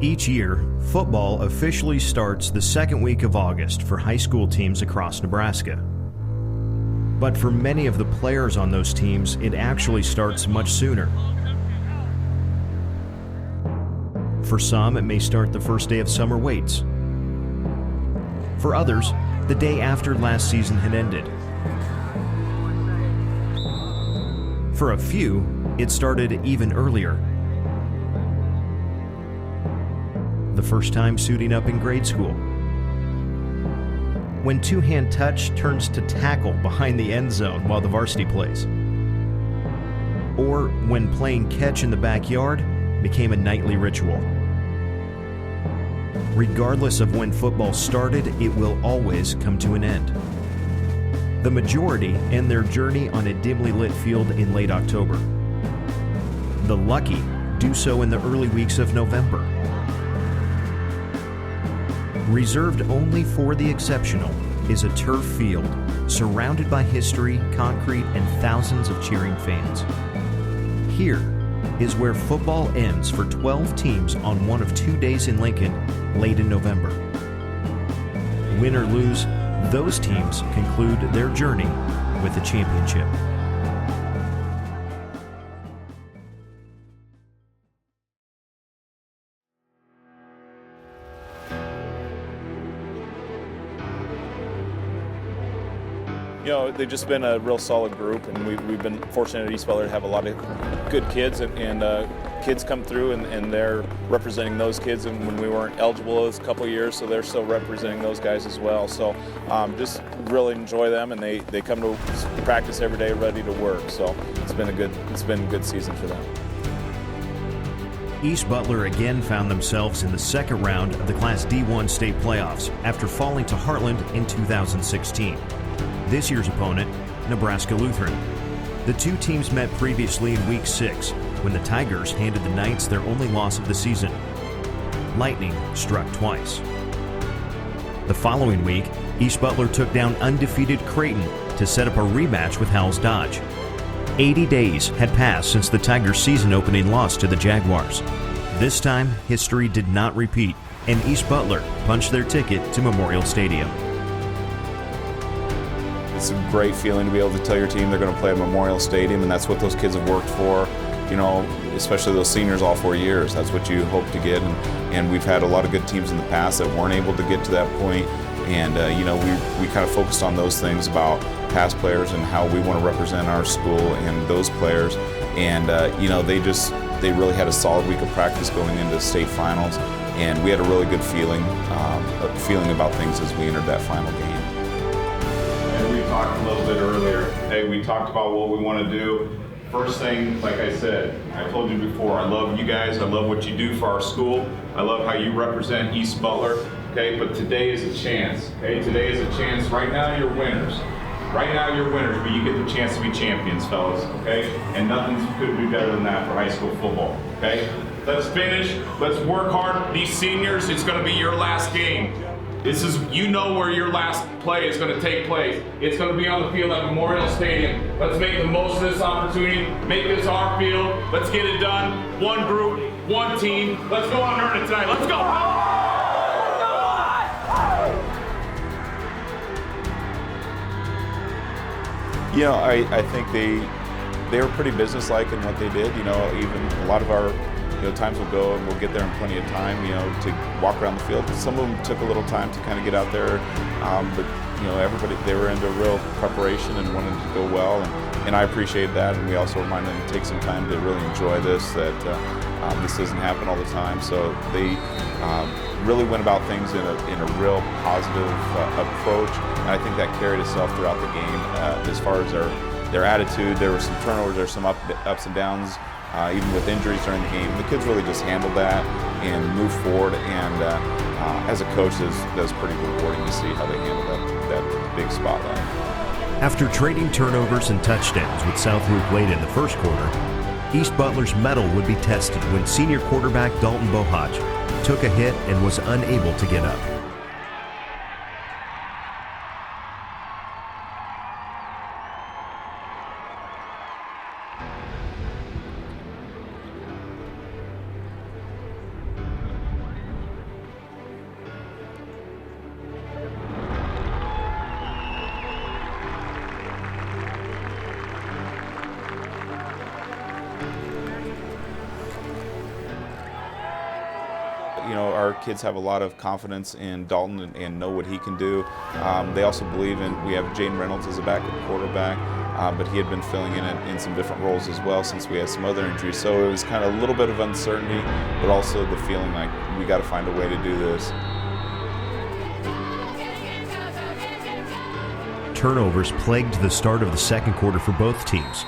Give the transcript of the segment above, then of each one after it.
Each year, football officially starts the second week of August for high school teams across Nebraska. But for many of the players on those teams, it actually starts much sooner. For some, it may start the first day of summer weights. For others, the day after last season had ended. For a few, it started even earlier. The first time suiting up in grade school. When two-hand touch turns to tackle behind the end zone while the varsity plays. Or when playing catch in the backyard became a nightly ritual. Regardless of when football started, it will always come to an end. The majority end their journey on a dimly lit field in late October. The lucky do so in the early weeks of November. Reserved only for the exceptional is a turf field surrounded by history, concrete, and thousands of cheering fans. Here is where football ends for 12 teams on one of 2 days in Lincoln late in November. Win or lose, those teams conclude their journey with a championship. You know, they've just been a real solid group, and we've been fortunate at East Butler to have a lot of good kids, and kids come through, and they're representing those kids, and when we weren't eligible those couple of years, so they're still representing those guys as well. So just really enjoy them, and they come to practice every day ready to work. So it's been a good season for them. East Butler again found themselves in the second round of the Class D1 state playoffs after falling to Heartland in 2016. This year's opponent, Nebraska Lutheran. The two teams met previously in Week 6 when the Tigers handed the Knights their only loss of the season. Lightning struck twice. The following week, East Butler took down undefeated Creighton to set up a rematch with Howells Dodge. 80 days had passed since the Tigers' season-opening loss to the Jaguars. This time, history did not repeat, and East Butler punched their ticket to Memorial Stadium. It's a great feeling to be able to tell your team they're going to play at Memorial Stadium, and that's what those kids have worked for, you know, especially those seniors all 4 years. That's what you hope to get, and we've had a lot of good teams in the past that weren't able to get to that point, and you know, we kind of focused on those things about past players and how we want to represent our school and those players, and you know, they really had a solid week of practice going into state finals, and we had a really good feeling about things as we entered that final game. We talked a little bit earlier. Hey, we talked about what we want to do. First thing, like I said, I told you before, I love you guys. I love what you do for our school. I love how you represent East Butler. Okay, but today is a chance. Okay, today is a chance. Right now, you're winners. Right now, you're winners, but you get the chance to be champions, fellas. Okay, and nothing could be better than that for high school football. Okay, let's finish. Let's work hard. These seniors, it's going to be your last game. This is, you know where your last play is going to take place. It's going to be on the field at Memorial Stadium. Let's make the most of this opportunity. Make this our field. Let's get it done. One group, one team. Let's go on and earn it tonight. Let's go. You know, I think they were pretty businesslike in what they did. You know, even a lot of our times we'll go and we'll get there in plenty of time, to walk around the field. Some of them took a little time to kind of get out there, but everybody, they were into real preparation and wanted to go well, and I appreciate that. And we also reminded them to take some time to really enjoy this. That this doesn't happen all the time. So they really went about things in a real positive approach, and I think that carried itself throughout the game. As far as their attitude, there were some turnovers, there were some ups and downs. Even with injuries during the game, the kids really just handled that and moved forward. And as a coach, that's pretty rewarding to see how they handled that big spotlight. After trading turnovers and touchdowns with South Loop late in the first quarter, East Butler's mettle would be tested when senior quarterback Dalton Bohaj took a hit and was unable to get up. our kids have a lot of confidence in Dalton and know what he can do. They also believe in, we have Jaden Reynolds as a backup quarterback, but he had been filling in some different roles as well since we had some other injuries. So it was kind of a little bit of uncertainty, but also the feeling like we got to find a way to do this. Turnovers plagued the start of the second quarter for both teams.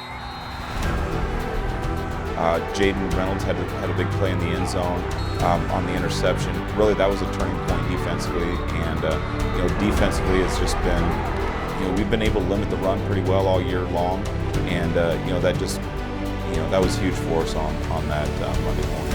Jaden Reynolds had a big play in the end zone on the interception. Really, that was a turning point defensively, and defensively, it's just been, we've been able to limit the run pretty well all year long, and that just, that was huge for us on that Monday morning.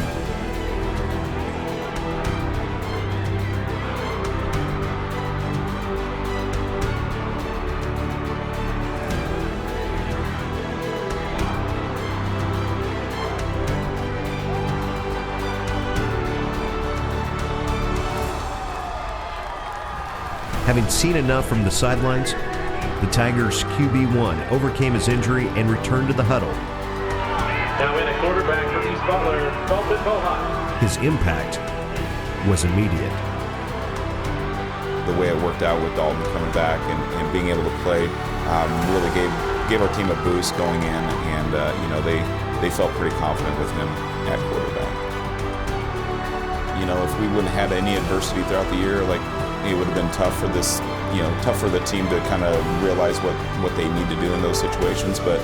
Having seen enough from the sidelines, the Tigers' QB1 overcame his injury and returned to the huddle. Now in a quarterback for East Butler, Dalton Bohan. His impact was immediate. The way it worked out with Dalton coming back and being able to play really gave our team a boost going in, and they felt pretty confident with him at quarterback. If we wouldn't have had any adversity throughout the year, it would have been tough for this, tough for the team to kind of realize what they need to do in those situations. But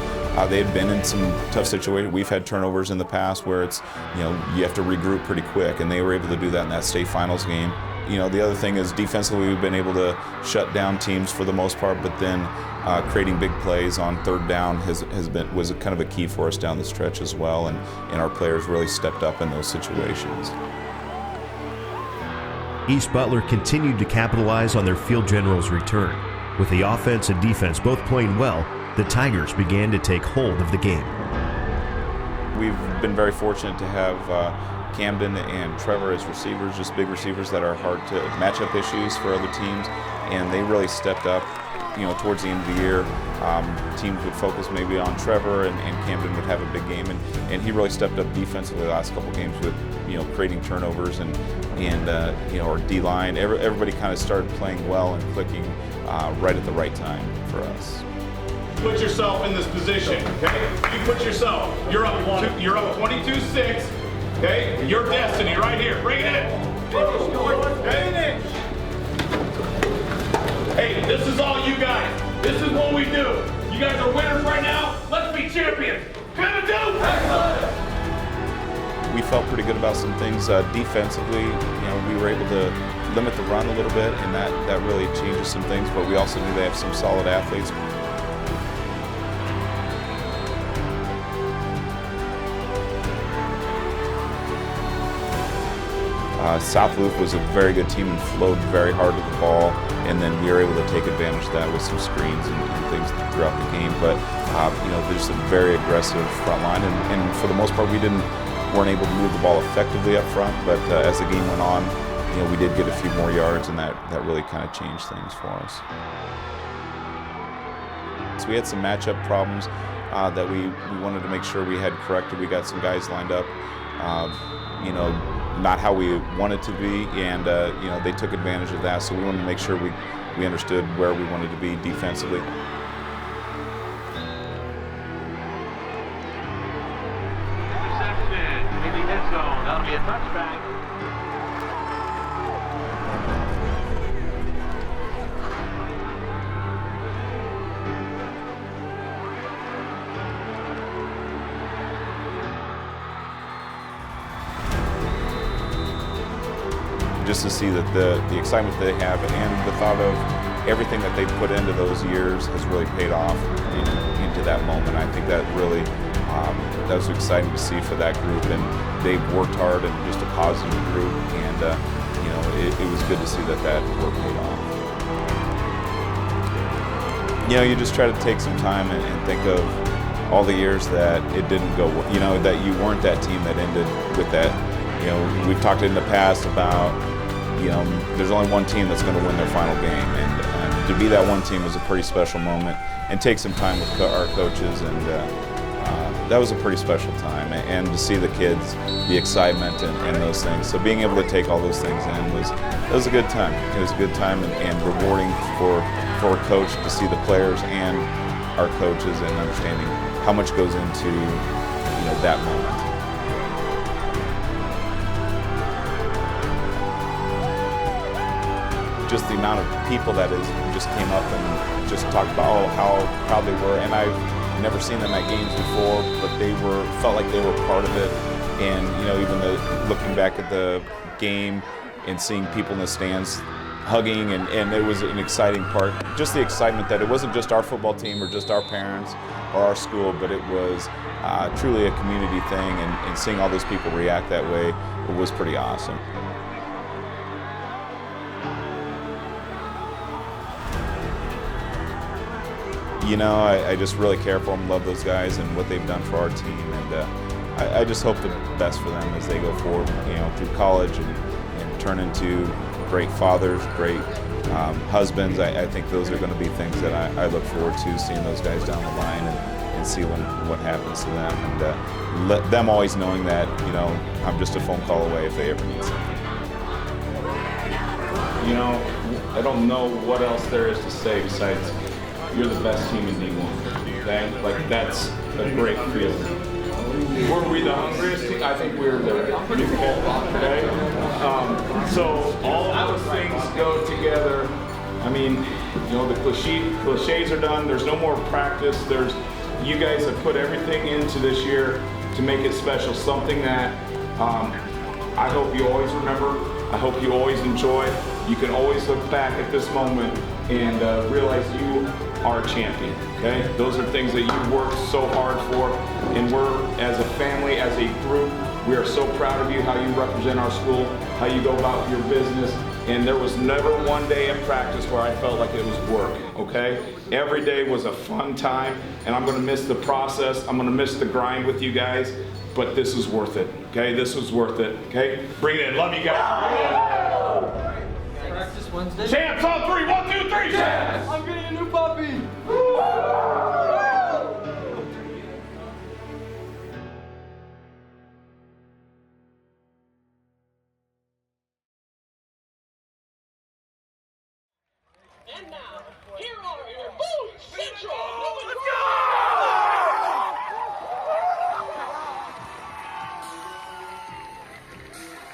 they had been in some tough situations. We've had turnovers in the past where it's, you have to regroup pretty quick, and they were able to do that in that state finals game. The other thing is defensively we've been able to shut down teams for the most part, but then creating big plays on third down was kind of a key for us down the stretch as well, and our players really stepped up in those situations. East Butler continued to capitalize on their field general's return. With the offense and defense both playing well, the Tigers began to take hold of the game. We've been very fortunate to have Camden and Trevor as receivers, just big receivers that are hard to match up issues for other teams, and they really stepped up. Towards the end of the year, teams would focus maybe on Trevor, and Camden would have a big game, and he really stepped up defensively the last couple games with creating turnovers and our D-line. Everybody kind of started playing well and clicking right at the right time for us. Put yourself in this position, okay? You put yourself. You're up 22-6. Okay? Your destiny right here. Bring it in. Okay? Hey, this is all you guys. This is what we do. You guys are winners right now. Let's be champions. Come and do. Excellent. We felt pretty good about some things defensively. We were able to limit the run a little bit, and that really changes some things. But we also knew they have some solid athletes. South Loop was a very good team and flowed very hard to the ball, and then we were able to take advantage of that with some screens and things throughout the game. But there's a very aggressive front line, and for the most part we weren't able to move the ball effectively up front. But as the game went on, we did get a few more yards, and that really kind of changed things for us. So we had some matchup problems that we wanted to make sure we had corrected. We got some guys lined up, not how we wanted to be, and they took advantage of that. So we wanted to make sure we understood where we wanted to be defensively. Interception in the end zone. That'll be a touchback. Just to see that the excitement they have and the thought of everything that they've put into those years has really paid off into that moment. I think that really that was exciting to see for that group, and they've worked hard and just a positive group, and it was good to see that work paid off. You just try to take some time and think of all the years that it didn't go, that you weren't that team that ended with that. We've talked in the past about, there's only one team that's going to win their final game, and to be that one team was a pretty special moment, and take some time with our coaches, and that was a pretty special time. and to see the kids, the excitement and those things. So being able to take all those things in was a good time. It was a good time and rewarding for a coach to see the players and our coaches and understanding how much goes into that moment. Just the amount of people that just came up and just talked about how proud they were, and I've never seen them at games before, but felt like they were part of it. And even looking back at the game and seeing people in the stands hugging, and it was an exciting part. Just the excitement that it wasn't just our football team or just our parents or our school, but it was truly a community thing, and seeing all those people react that way, it was pretty awesome. I just really care for them, love those guys and what they've done for our team, and I just hope the best for them as they go forward, through college and turn into great fathers, great husbands. I think those are going to be things that I look forward to, seeing those guys down the line and see what happens to them, and let them always knowing that, I'm just a phone call away if they ever need something. I don't know what else there is to say besides you're the best team in D1, okay? Like, that's a great feeling. Were we the hungriest team? I think we were the okay? So all of those things go together. I mean, the cliches are done. There's no more practice. You guys have put everything into this year to make it special, something that I hope you always remember. I hope you always enjoy. You can always look back at this moment and realize you are a champion, okay? Those are things that you worked so hard for, and we're, as a family, as a group, we are so proud of you, how you represent our school, how you go about your business, and there was never one day in practice where I felt like it was work, okay? Every day was a fun time, and I'm gonna miss the process, I'm gonna miss the grind with you guys, but this is worth it, okay? This was worth it, okay? Bring it in, love you guys. Practice Wednesday. Champs on three, 1, 2, 3, champs! I'm getting a new puppy. And now, here are your Boone Central. Let's go!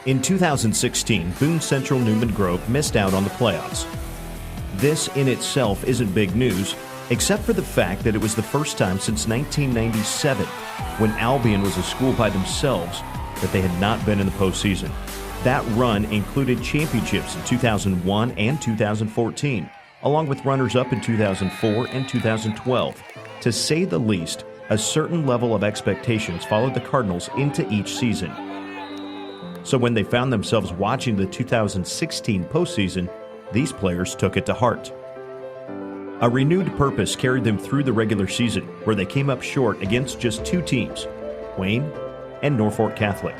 In 2016, Boone Central Newman Grove missed out on the playoffs. This in itself isn't big news, except for the fact that it was the first time since 1997, when Albion was a school by themselves, that they had not been in the postseason. That run included championships in 2001 and 2014, along with runners-up in 2004 and 2012. To say the least, a certain level of expectations followed the Cardinals into each season. So when they found themselves watching the 2016 postseason, these players took it to heart. A renewed purpose carried them through the regular season, where they came up short against just two teams, Wayne and Norfolk Catholic.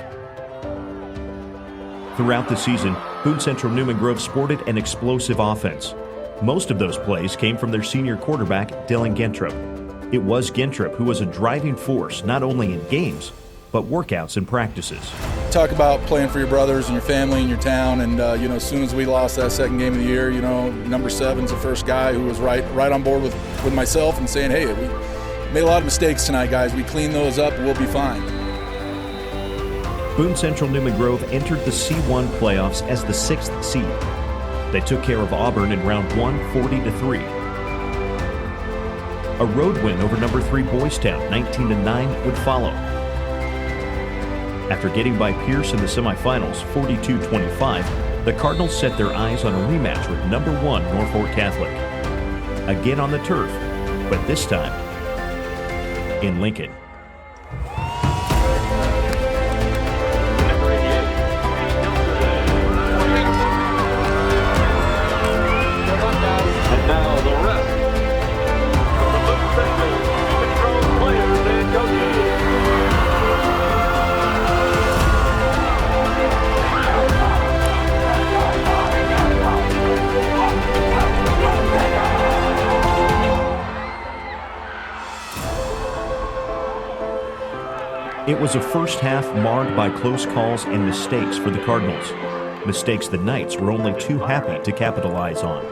Throughout the season, Boone Central Newman Grove sported an explosive offense. Most of those plays came from their senior quarterback, Dylan Gentrup. It was Gentrup who was a driving force not only in games, but workouts and practices. Talk about playing for your brothers and your family and your town, and as soon as we lost that second game of the year, number 7's the first guy who was right on board with myself and saying, hey, we made a lot of mistakes tonight, guys. We clean those up, we'll be fine. Boone Central Newman Grove entered the C1 playoffs as the 6th seed. They took care of Auburn in round 1, 40-3. A road win over number 3 Boys Town, 19-9, would follow. After getting by Pierce in the semifinals, 42-25, the Cardinals set their eyes on a rematch with number 1 Norfolk Catholic. Again on the turf, but this time in Lincoln. And now the rest from the Boone Central Newman Grove players and coaches. It was a first half marred by close calls and mistakes for the Cardinals. Mistakes the Knights were only too happy to capitalize on.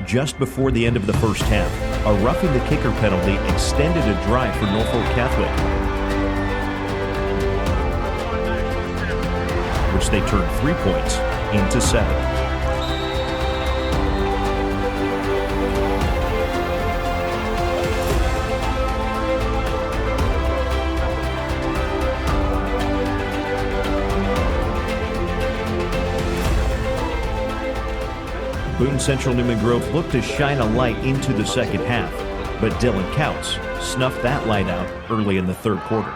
Just before the end of the first half, a roughing the kicker penalty extended a drive for Norfolk Catholic, which they turned 3 points into 7. Boone Central Newman Grove looked to shine a light into the second half, but Dylan Couts snuffed that light out early in the third quarter.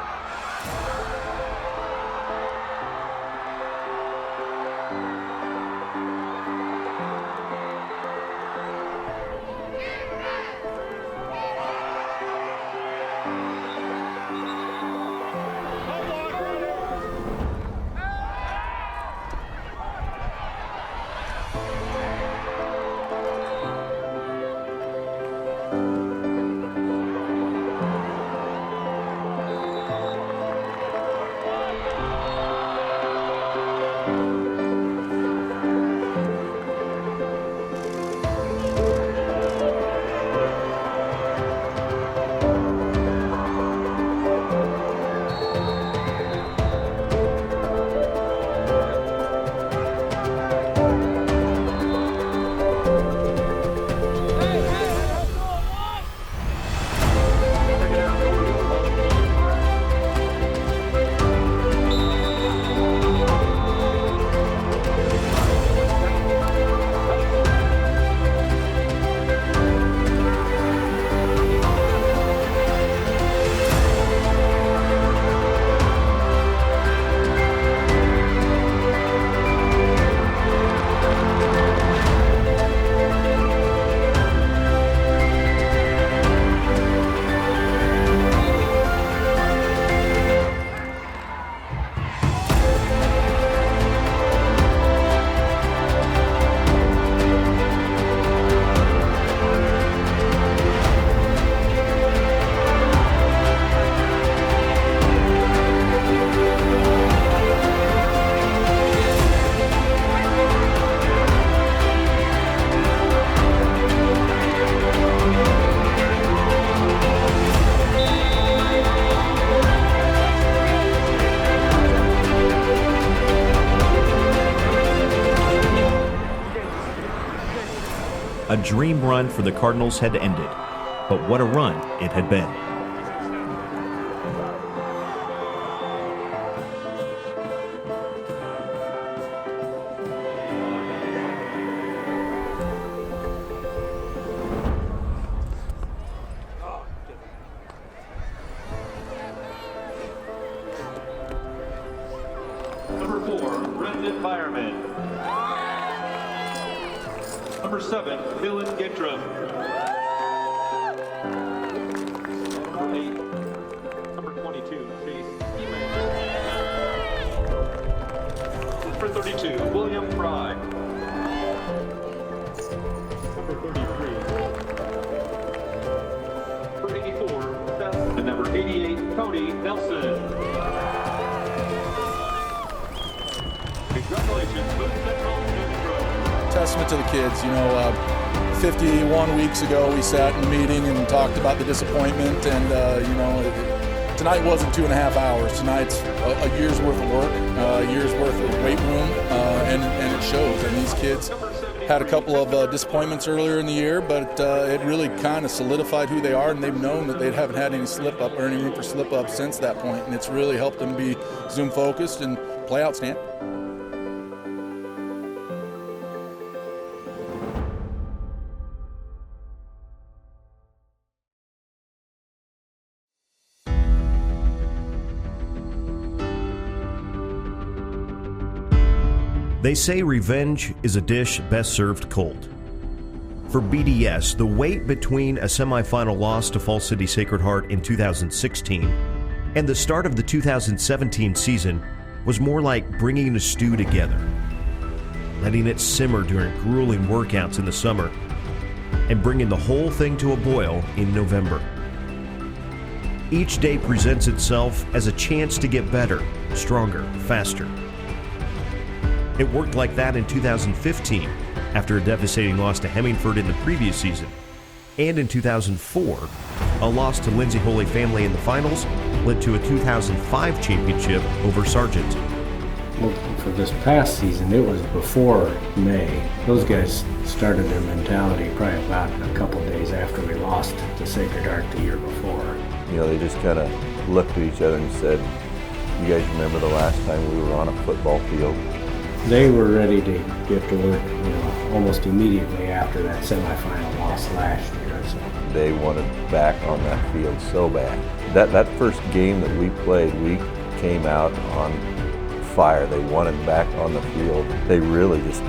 A dream run for the Cardinals had ended, but what a run it had been. Number 4, Brendan Fireman. Number 7, Dylan Gittrem. Number 8, number 22, Chase Eman. Number 32, William Fry. Number 33, and number 88, Cody Nelson. Congratulations, Boone Central Music Road. Testament to the kids. 51 weeks ago we sat in a meeting and talked about the disappointment, and tonight wasn't 2.5 hours. Tonight's a year's worth of work, a year's worth of weight room, and it shows. And these kids had a couple of disappointments earlier in the year, but it really kind of solidified who they are, and they've known that they haven't had any slip-up or any room for slip-up since that point, and it's really helped them be Zoom-focused and play outstanding. They say revenge is a dish best served cold. For BDS, the wait between a semifinal loss to Falls City Sacred Heart in 2016 and the start of the 2017 season was more like bringing a stew together, letting it simmer during grueling workouts in the summer, and bringing the whole thing to a boil in November. Each day presents itself as a chance to get better, stronger, faster. It worked like that in 2015 after a devastating loss to Hemingford in the previous season. And in 2004, a loss to Lindsay Holy Family in the finals led to a 2005 championship over Sargent. Well, for this past season, it was before May. Those guys started their mentality probably about a couple days after we lost to Sacred Heart the year before. They just kind of looked at each other and said, "You guys remember the last time we were on a football field?" They were ready to get to work, almost immediately after that semifinal loss last year. So They wanted back on that field so bad. That first game that we played, we came out on fire. They wanted back on the field. They really just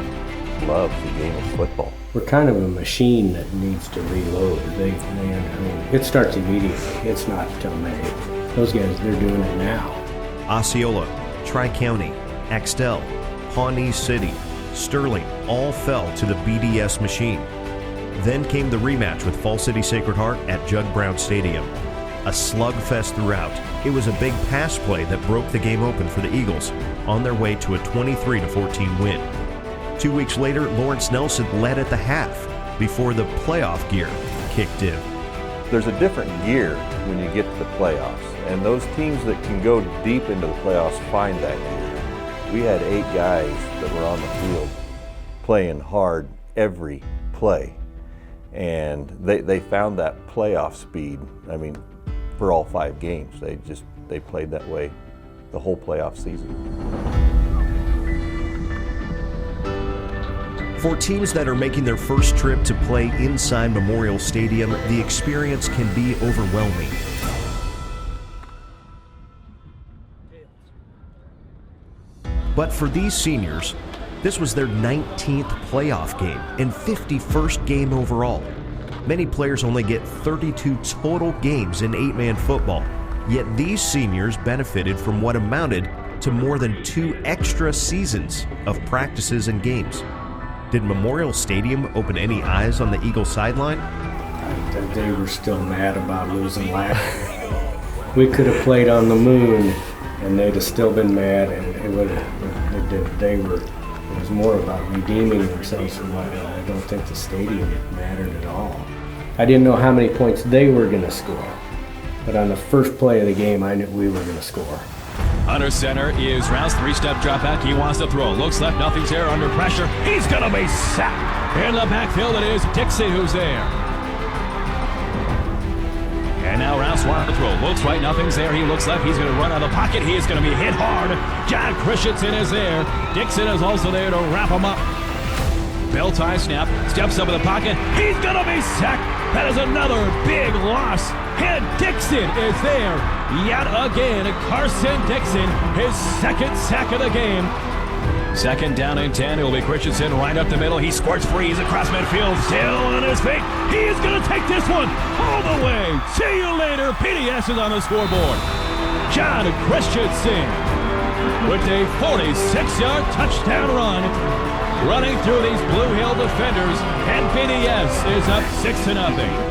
loved the game of football. we're kind of a machine that needs to reload. It starts immediately. It's not till May. Those guys, they're doing it now. Osceola, Tri-County, Axtell, Pawnee City, Sterling all fell to the BDS machine. Then came the rematch with Falls City Sacred Heart at Jug Brown Stadium. A slugfest throughout. It was a big pass play that broke the game open for the Eagles on their way to a 23-14 win. 2 weeks later, Lawrence Nelson led at the half before the playoff gear kicked in. There's a different gear when you get to the playoffs, and those teams that can go deep into the playoffs find that gear. We had 8 guys that were on the field playing hard every play, and they found that playoff speed. I mean, for all 5 games, they played that way the whole playoff season. For teams that are making their first trip to play inside Memorial Stadium, the experience can be overwhelming. But for these seniors, this was their 19th playoff game and 51st game overall. Many players only get 32 total games in 8-man football, yet these seniors benefited from what amounted to more than 2 extra seasons of practices and games. Did Memorial Stadium open any eyes on the Eagle sideline? They were still mad about losing last year. We could have played on the moon, and they'd have still been mad, and it was more about redeeming themselves from what I don't think the stadium mattered at all. I didn't know how many points they were going to score, but on the first play of the game, I knew we were going to score. Under center is Rouse, 3-step drop back, he wants to throw, looks left, nothing's there, under pressure, he's gonna be sacked! In the backfield it is Dixon who's there. And now Rouse wants to throw, looks right, nothing's there, he looks left, he's gonna run out of the pocket, he is gonna be hit hard. John Christensen is there, Dixon is also there to wrap him up. Bell tie snap, steps up in the pocket, he's gonna be sacked! That is another big loss, and Dixon is there yet again. Carson Dixon, his second sack of the game. Second down and 10, it will be Christensen right up the middle. He squirts free, he's across midfield, still on his feet. He is gonna take this one all the way. See you later, PDS is on the scoreboard. John Christensen with a 46-yard touchdown run, running through these Blue Hill defenders, and PDS is up 6-0.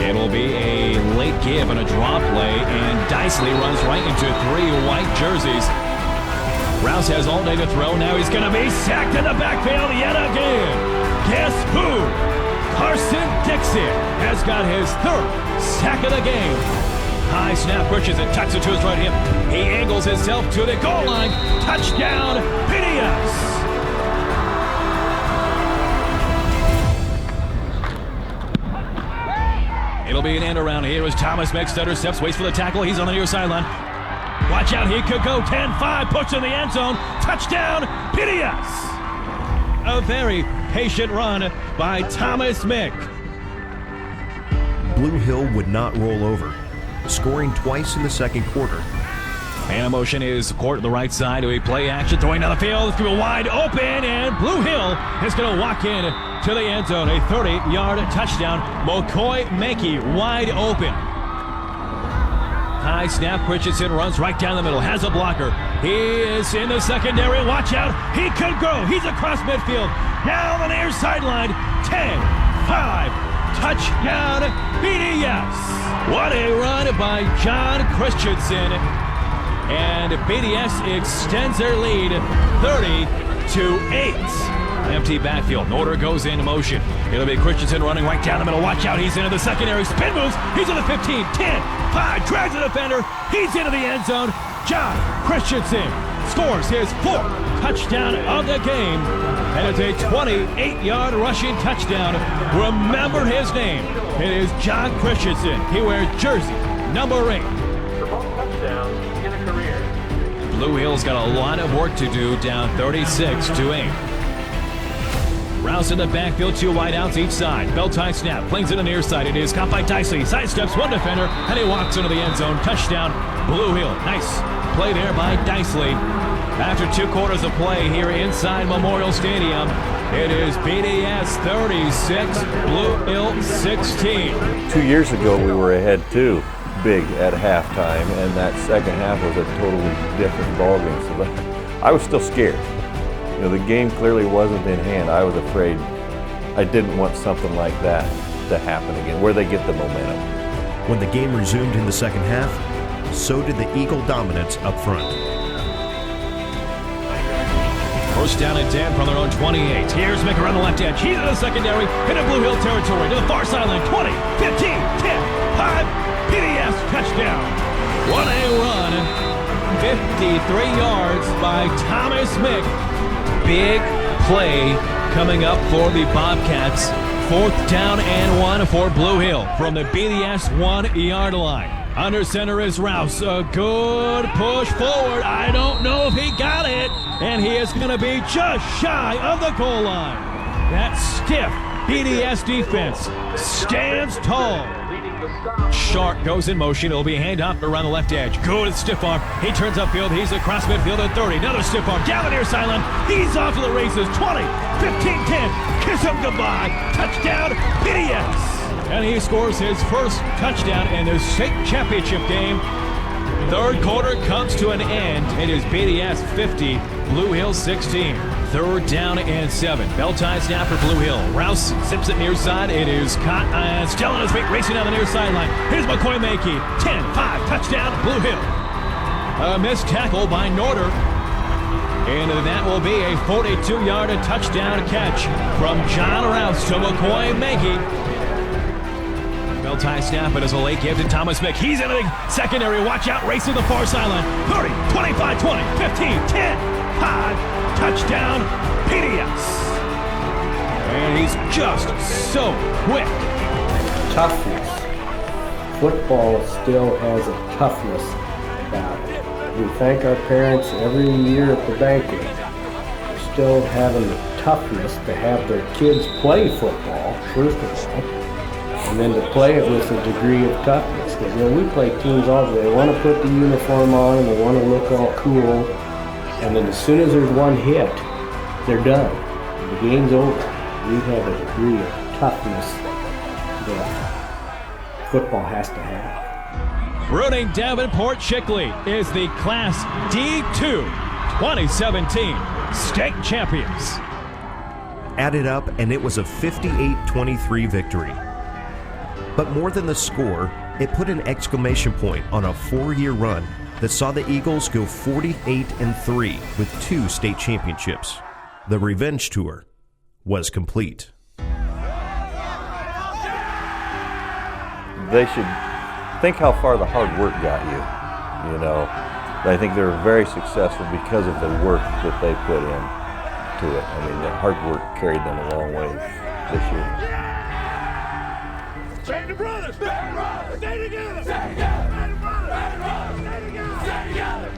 It'll be a late give and a draw play, and Dicely runs right into 3 white jerseys. Rouse has all day to throw. Now he's going to be sacked in the backfield yet again. Guess who? Carson Dixon has got his 3rd sack of the game. High snap, pushes it, tucks it to his right hip. He angles himself to the goal line. Touchdown, PDS. It'll be an end around here as Thomas makes stutter steps, waits for the tackle. He's on the near sideline. Watch out, he could go 10-5, puts in the end zone. Touchdown, PDS. A very patient run by Thomas Mick. Blue Hill would not roll over, scoring twice in the second quarter. Man in motion is court to the right side. We play action, throwing down the field. It's going to be wide open, and Blue Hill is going to walk in to the end zone. A 30-yard touchdown. McCoy Mankey wide open. High snap, Christensen runs right down the middle, has a blocker. He is in the secondary. Watch out. He could go. He's across midfield. Down the near sideline. 10-5. Touchdown, BDS. What a run by John Christensen. And BDS extends their lead 30-8. Empty backfield. Norder goes into motion. It'll be Christensen running right down the middle. Watch out. He's into the secondary. Spin moves. He's in the 15, 10, 5. Drags the defender. He's into the end zone. John Christensen scores his 4th touchdown of the game. And it's a 28-yard rushing touchdown. Remember his name. It is John Christensen. He wears jersey number 8. Blue Hill's got a lot of work to do, down 36-8. Rouse in the backfield, 2 wideouts each side. Bell-tie snap, plays it on the near side. It is caught by Dicely. Sidesteps 1 defender, and he walks into the end zone. Touchdown, Blue Hill. Nice play there by Dicely. After 2 quarters of play here inside Memorial Stadium, it is BDS 36, Blue Hill 16. 2 years ago, we were ahead too big at halftime, and that second half was a totally different ballgame. So I was still scared. You know, the game clearly wasn't in hand. I was afraid. I didn't want something like that to happen again, where they get the momentum. When the game resumed in the second half, so did the Eagle dominance up front. First down and 10 from their own 28. Here's Mick around the left edge. He's in the secondary, into Blue Hill territory, to the far sideline. 20, 15, 10, 5. PDS touchdown. What a run. 53 yards by Thomas Mick. Big play coming up for the Bobcats. 4th down and 1 for Blue Hill from the BDS 1-yard line. Under center is Rouse. A good push forward. I don't know if he got it. And he is going to be just shy of the goal line. That stiff BDS defense stands tall. Sharp goes in motion. It'll be a handoff around the left edge. Good stiff arm. He turns upfield. He's across midfield at 30. Another stiff arm down the near sideline. He's off to the races. 20, 15, 10. Kiss him goodbye. Touchdown, BDS. And he scores his 1st touchdown in the state championship game. 3rd quarter comes to an end. It is BDS 50, Blue Hill 16. 3rd down and 7. Bell-tie snap for Blue Hill. Rouse zips it near side. It is caught and still on his feet, racing down the near sideline. Here's McCoy Mankey. 10-5 touchdown, Blue Hill. A missed tackle by Norder. And that will be a 42-yard touchdown catch from John Rouse to McCoy Mankey. Bell-tie snap, it is a late give to Thomas Mick. He's in the secondary. Watch out, racing the far sideline. 30, 25, 20, 15, 10. 5. Touchdown, PDS. And he's just so quick. Toughness. Football still has a toughness about it. We thank our parents every year at the banquet for still having the toughness to have their kids play football, first of all, and then to play it with a degree of toughness. Because, you know, we play teams all day. They want to put the uniform on and they want to look all cool. And then as soon as there's one hit, they're done. The game's over. We have a degree of toughness that football has to have. Rooting Davenport Chickley is the Class D2 2017 state champions. Added up, and it was a 58-23 victory. But more than the score, it put an exclamation point on a 4-year run that saw the Eagles go 48-3 with 2 state championships. The revenge tour was complete. They should think how far the hard work got you. You know, I think they were very successful because of the work that they put in to it. I mean, the hard work carried them a long way this year. Stay together! Stay together! Stay together! Stay together! Stay together!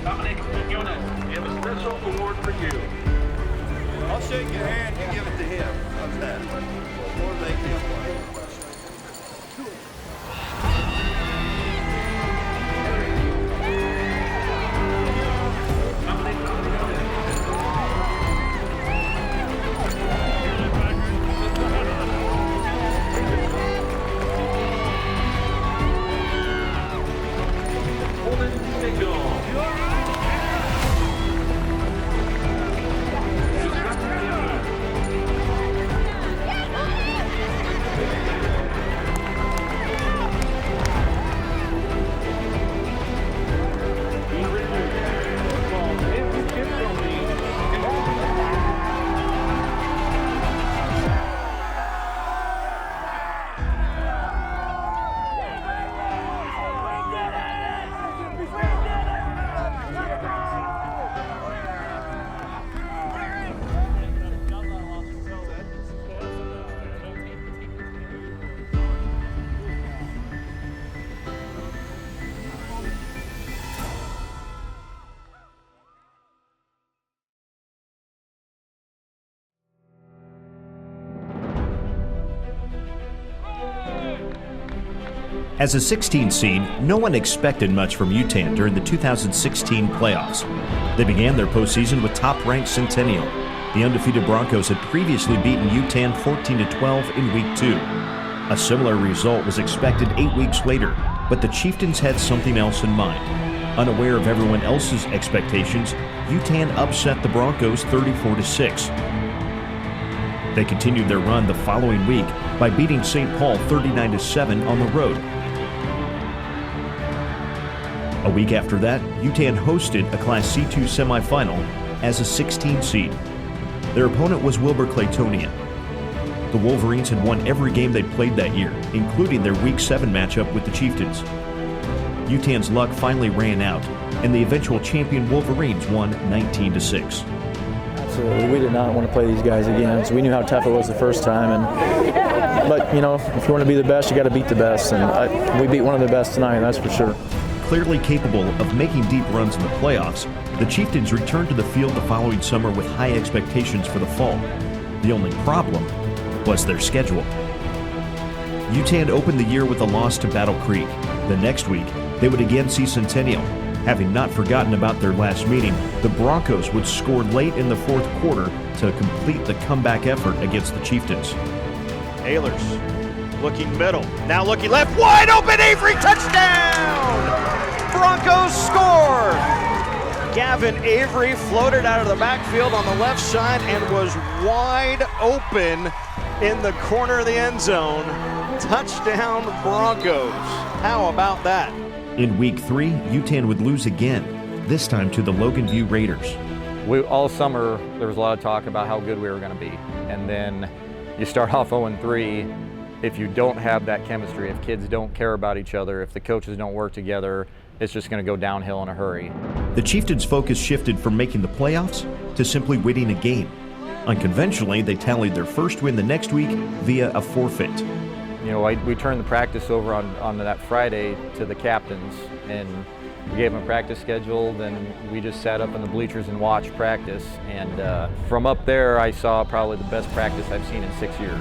Dominic Yutan, we have a special award for you. I'll shake your hand, you give it to him. How's that? Or make him play. As a 16 seed, no one expected much from Yutan during the 2016 playoffs. They began their postseason with top-ranked Centennial. The undefeated Broncos had previously beaten Yutan 14-12 in Week 2. A similar result was expected 8 weeks later, but the Chieftains had something else in mind. Unaware of everyone else's expectations, Yutan upset the Broncos 34-6. They continued their run the following week by beating St. Paul 39-7 on the road. A week after that, Yutan hosted a Class C2 semifinal as a 16 seed. Their opponent was Wilbur Claytonian. The Wolverines had won every game they'd played that year, including their Week 7 matchup with the Chieftains. Yutan's luck finally ran out, and the eventual champion Wolverines won 19-6. Absolutely, we did not want to play these guys again, so we knew how tough it was the first time. But you know, if you want to be the best, you got to beat the best, and we beat one of the best tonight, that's for sure. Clearly capable of making deep runs in the playoffs, the Chieftains returned to the field the following summer with high expectations for the fall. The only problem was their schedule. Yutan opened the year with a loss to Battle Creek. The next week, they would again see Centennial. Having not forgotten about their last meeting, the Broncos would score late in the fourth quarter to complete the comeback effort against the Chieftains. Ehlers looking middle, now looking left, wide open, Avery, touchdown! Broncos score! Gavin Avery floated out of the backfield on the left side and was wide open in the corner of the end zone. Touchdown Broncos. How about that? In Week 3, Yutan would lose again, this time to the Logan View Raiders. All summer, there was a lot of talk about how good we were going to be. And then you start off 0-3. If you don't have that chemistry, if kids don't care about each other, if the coaches don't work together, it's just going to go downhill in a hurry. The Chieftains' focus shifted from making the playoffs to simply winning a game. Unconventionally, they tallied their first win the next week via a forfeit. You know, we turned the practice over on that Friday to the captains, and we gave them a practice schedule. Then we just sat up in the bleachers and watched practice. And from up there, I saw probably the best practice I've seen in 6 years.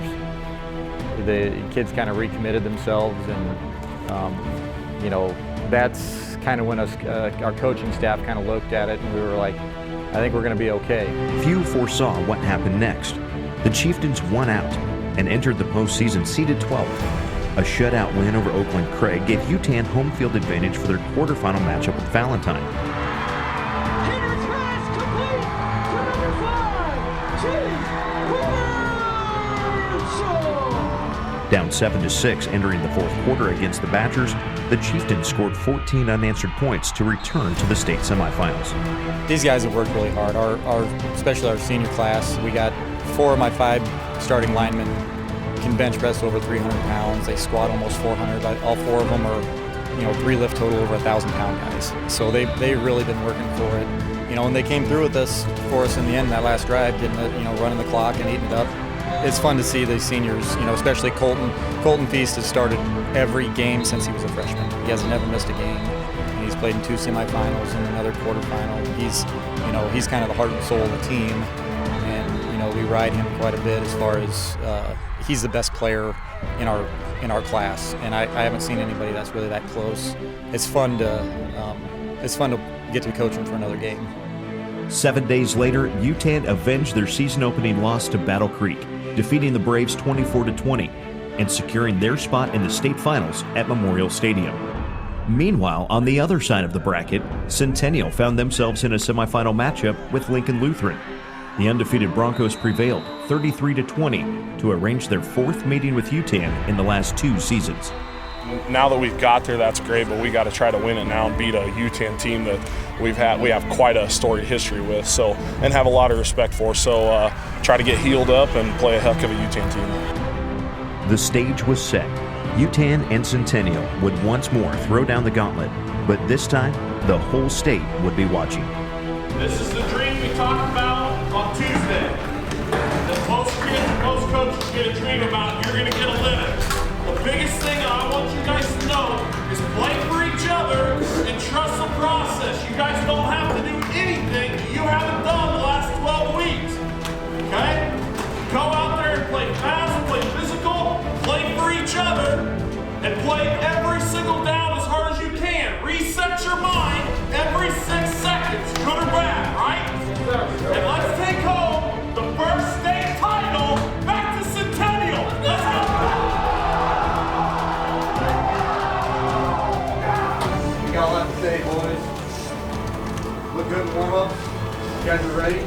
The kids kind of recommitted themselves, and you know, that's kind of when our coaching staff kind of looked at it, and we were like, I think we're going to be okay. Few foresaw what happened next. The Chieftains won out and entered the postseason seeded 12th. A shutout win over Oakland Craig gave Yutan home field advantage for their quarterfinal matchup with Valentine. Down 7-6 entering the fourth quarter against the Badgers, the Chieftains scored 14 unanswered points to return to the state semifinals. These guys have worked really hard. Especially our senior class, we got 4 of my 5 starting linemen can bench press over 300 pounds. They squat almost 400. All 4 of them are, 3 lift total over 1,000-pound guys. So they've really been working for it. And they came through with us for us in the end, that last drive, getting running the clock and eating it up. It's fun to see the seniors, especially Colton. Colton Feast has started every game since he was a freshman. He has never missed a game. And he's played in 2 semifinals and another quarterfinal. He's kind of the heart and soul of the team. And, we ride him quite a bit as far as he's the best player in our class. And I haven't seen anybody that's really that close. It's fun to get to coach him for another game. 7 days later, Yutan avenged their season-opening loss to Battle Creek, defeating the Braves 24-20 and securing their spot in the state finals at Memorial Stadium. Meanwhile, on the other side of the bracket, Centennial found themselves in a semifinal matchup with Lincoln Lutheran. The undefeated Broncos prevailed 33-20 to arrange their 4th meeting with Yutan in the last 2 seasons. Now that we've got there, that's great, but we got to try to win it now and beat a Yutan team that we have quite a storied history with, and have a lot of respect for. So try to get healed up and play a heck of a Yutan team. The stage was set. Yutan and Centennial would once more throw down the gauntlet, but this time the whole state would be watching. This is the dream we talked about on Tuesday. That most kids, most coaches get a dream about. You're going to get a living. The biggest thing I want you guys to know is play for each other and trust the process. You guys don't have to do anything that you haven't done the last 12 weeks. Okay? Go out there and play fast, play physical, play for each other, and play every single down as hard as you can. Reset your mind every 6 seconds, good or bad, right? And let's take home the first state title back to Centennial. Let's go! We got a lot to say, boys. Look good in warm-up. You guys are ready?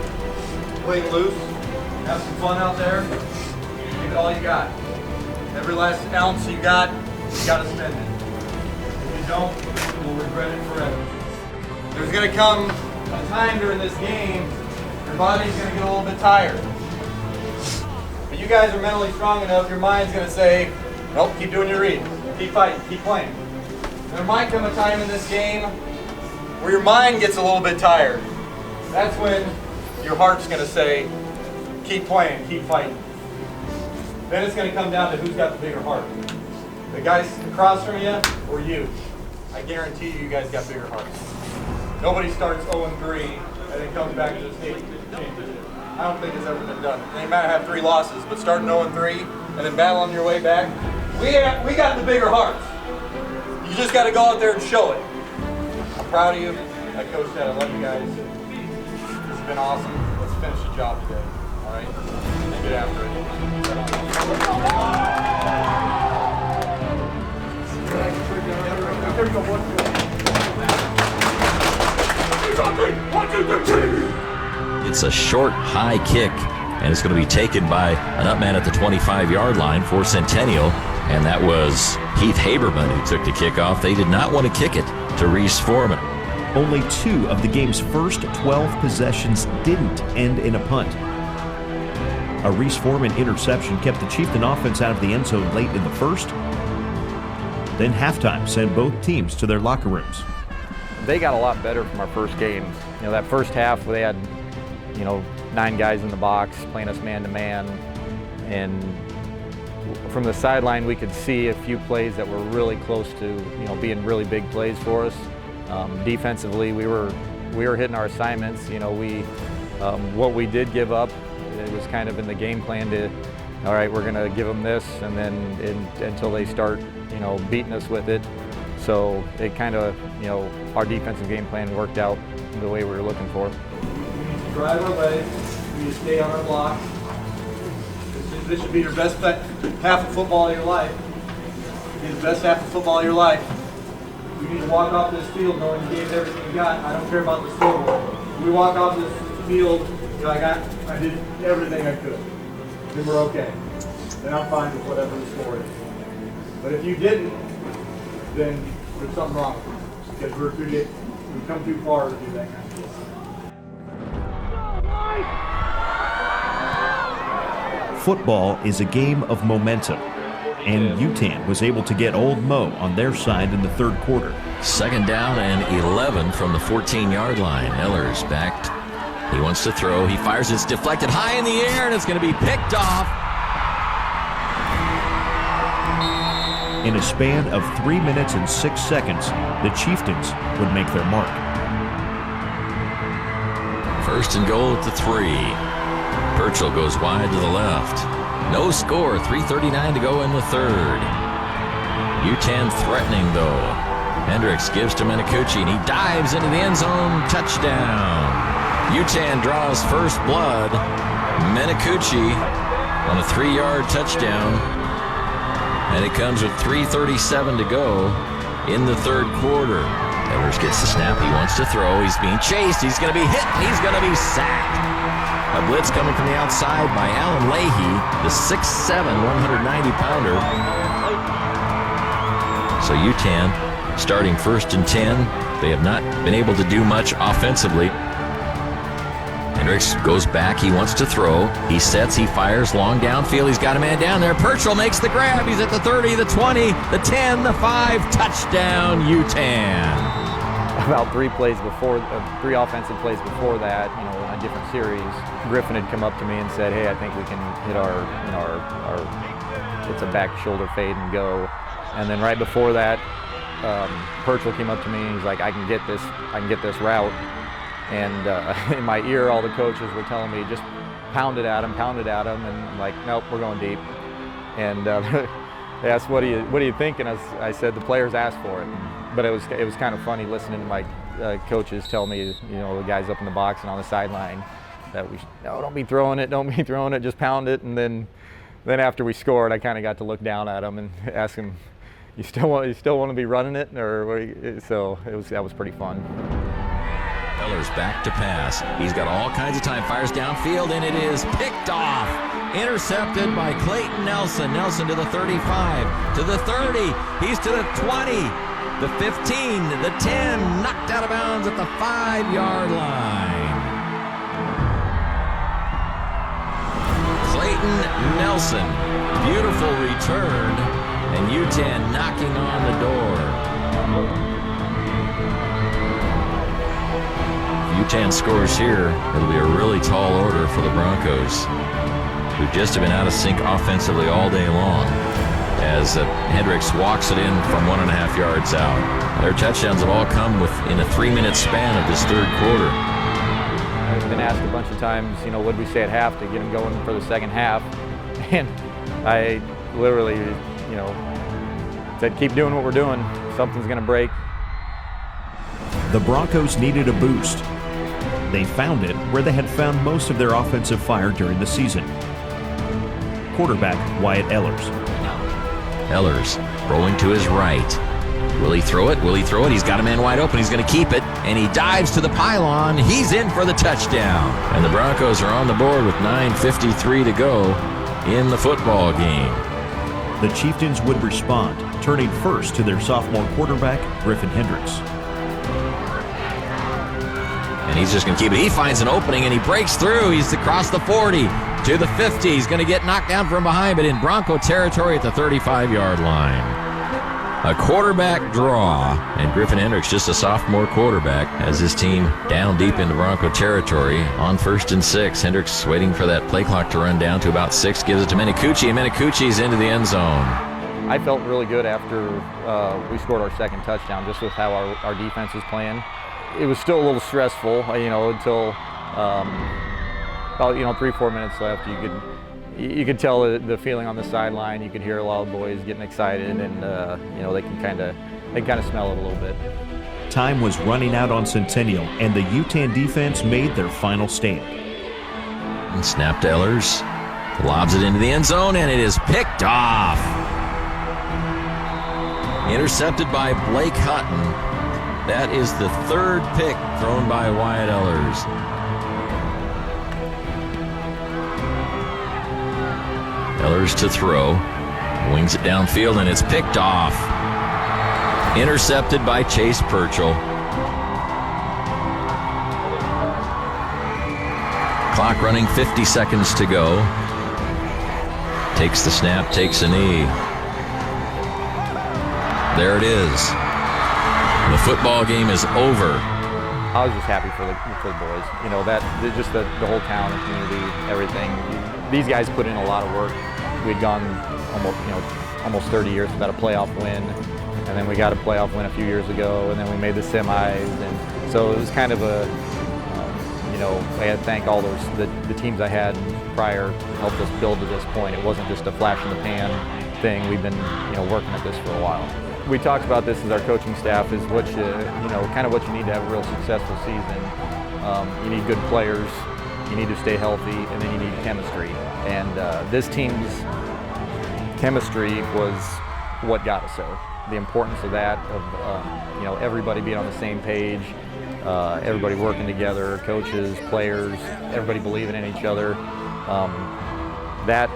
Play loose. Have some fun out there. Give it all you got. Every last ounce you got to spend it. If you don't, you'll regret it forever. There's going to come a time during this game your body's going to get a little bit tired. But you guys are mentally strong enough, your mind's going to say, nope, keep doing your read. Keep fighting, keep playing. There might come a time in this game where your mind gets a little bit tired. That's when your heart's going to say, keep playing, keep fighting. Then it's going to come down to who's got the bigger heart. The guys across from you or you. I guarantee you guys got bigger hearts. Nobody starts 0-3 and then comes back to the state championship. I don't think it's ever been done. They might have 3 losses, but starting 0-3 and then battling your way back, we got the bigger hearts. You just got to go out there and show it. I'm proud of you. Like Coach said, I love you guys. This has been awesome. Let's finish the job today. All right? Get after it. It's a short, high kick, and it's going to be taken by an up man at the 25-yard line for Centennial, and that was Heath Haberman who took the kickoff. They did not want to kick it to Reese Foreman. Only 2 of the game's first 12 possessions didn't end in a punt. A Reese Foreman interception kept the Chieftain offense out of the end zone late in the first. Then halftime sent both teams to their locker rooms. They got a lot better from our first game. That first half they had, 9 guys in the box playing us man-to-man. And from the sideline, we could see a few plays that were really close to, being really big plays for us. Defensively, we were hitting our assignments. What we did give up, it was kind of in the game plan to, all right, we're going to give them this, and then until they start, beating us with it. So it kind of, our defensive game plan worked out the way we were looking for. We need to drive our legs. We need to stay on our block. This should be your best half of football of your life. It should be the best half of football of your life. You need to walk off this field knowing you gave everything you got. I don't care about the scoreboard. We walk off this field You're like, I did everything I could. Then we're okay. Then I'm fine with whatever the score is. But if you didn't, then there's something wrong with you. Because we've come too far to do that kind of stuff. Football is a game of momentum, and Yutan was able to get Old Mo on their side in the third quarter. 2nd down and 11 from the 14-yard line. Ellers backed. He wants to throw. He fires. It's deflected high in the air, and it's going to be picked off. In a span of 3 minutes and 6 seconds, the Chieftains would make their mark. 1st and goal at the 3. Burchell goes wide to the left. No score, 3:39 to go in the third. Yutan threatening though. Hendricks gives to Menicucci and he dives into the end zone. Touchdown. Yutan draws first blood. Menicucci on a 3-yard touchdown. And it comes with 3:37 to go in the third quarter. Ellers gets the snap. He wants to throw. He's being chased. He's going to be hit. He's going to be sacked. A blitz coming from the outside by Alan Leahy, the 6'7", 190-pounder. So Yutan starting 1st and 10. They have not been able to do much offensively. Hendricks goes back. He wants to throw. He sets. He fires long downfield. He's got a man down there. Burchell makes the grab. He's at the 30, the 20, the 10, the 5. Touchdown, Yutan. About 3 offensive plays before that, on a different series, Griffin had come up to me and said, "Hey, I think we can hit our it's a back shoulder fade and go." And then right before that, Burchell came up to me and he's like, I can get this route." And in my ear, all the coaches were telling me, just pound it at him, and I'm like, "Nope, we're going deep." And they asked, what do you think? And I said, the players asked for it. But it was kind of funny listening to my coaches tell me, the guys up in the box and on the sideline, that don't be throwing it, just pound it. And then after we scored, I kind of got to look down at them and ask them, you still want to be running it, or so that was pretty fun. Ellers back to pass. He's got all kinds of time. Fires downfield, and it is picked off. Intercepted by Clayton Nelson. Nelson to the 35, to the 30. He's to the 20. The 15, the 10, knocked out of bounds at the 5-yard line. Clayton Nelson, beautiful return, and Yutan knocking on the door. If Yutan scores here, it'll be a really tall order for the Broncos, who just have been out of sync offensively all day long, as Hendricks walks it in from 1.5 yards out. Their touchdowns have all come within a 3-minute span of this third quarter. I've been asked a bunch of times, what did we say at half to get them going for the second half? And I literally, said, keep doing what we're doing. Something's going to break. The Broncos needed a boost. They found it where they had found most of their offensive fire during the season. Quarterback Wyatt Ellers. Ellers rolling to his right. Will he throw it? He's got a man wide open. He's going to keep it, and he dives to the pylon. He's in for the touchdown. And the Broncos are on the board with 9:53 to go in the football game. The Chieftains would respond, turning first to their sophomore quarterback, Griffin Hendricks. And he's just going to keep it. He finds an opening, and he breaks through. He's across the 40 to the 50. He's going to get knocked down from behind, but in Bronco territory at the 35-yard line. A quarterback draw, and Griffin Hendricks, just a sophomore quarterback, has his team down deep into Bronco territory on 1st and 6. Hendricks waiting for that play clock to run down to about 6, gives it to Menicucci, and Menicucci's into the end zone. I felt really good after we scored our second touchdown, just with how our defense was playing. It was still a little stressful, until about 3-4 minutes left. You could tell the feeling on the sideline. You could hear a lot of boys getting excited, and they can kind of smell it a little bit. Time was running out on Centennial, and the Yutan defense made their final stand. And snap to Ellers, lobs it into the end zone, and it is picked off. Intercepted by Blake Hutton. That is the third pick thrown by Wyatt Ellers. Ellers to throw. Wings it downfield, and it's picked off. Intercepted by Chase Purchell. Clock running, 50 seconds to go. Takes the snap, takes a knee. There it is. The football game is over. I was just happy for the boys. You know, just the whole town and community, everything. These guys put in a lot of work. We'd gone almost 30 years without a playoff win, and then we got a playoff win a few years ago, and then we made the semis, and so it was kind of a, I had to thank all the teams I had prior helped us build to this point. It wasn't just a flash in the pan thing. We've been working at this for a while. We talked about this as our coaching staff is what kind of what you need to have a real successful season. You need good players, you need to stay healthy, and then you need chemistry. And this team's chemistry was what got us there. The importance of that, of everybody being on the same page, everybody working together, coaches, players, everybody believing in each other. That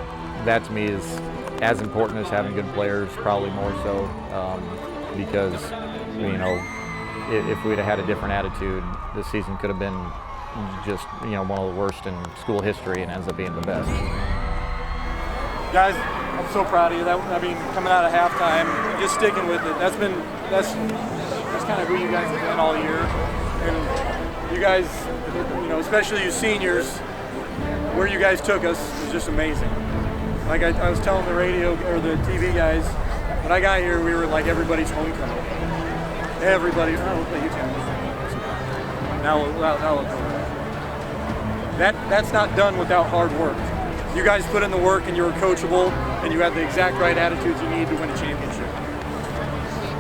to me is as important as having good players, probably more so, because if we'd have had a different attitude, this season could have been just one of the worst in school history, and ends up being the best. Guys, I'm so proud of you. Coming out of halftime, just sticking with it. That's kind of who you guys have been all year, and you guys, especially you seniors, where you guys took us was just amazing. Like I was telling the radio or the TV guys, when I got here, we were like everybody's homecoming. Everybody, Yutan. Now that's not done without hard work. You guys put in the work, and you were coachable, and you had the exact right attitudes you need to win a championship.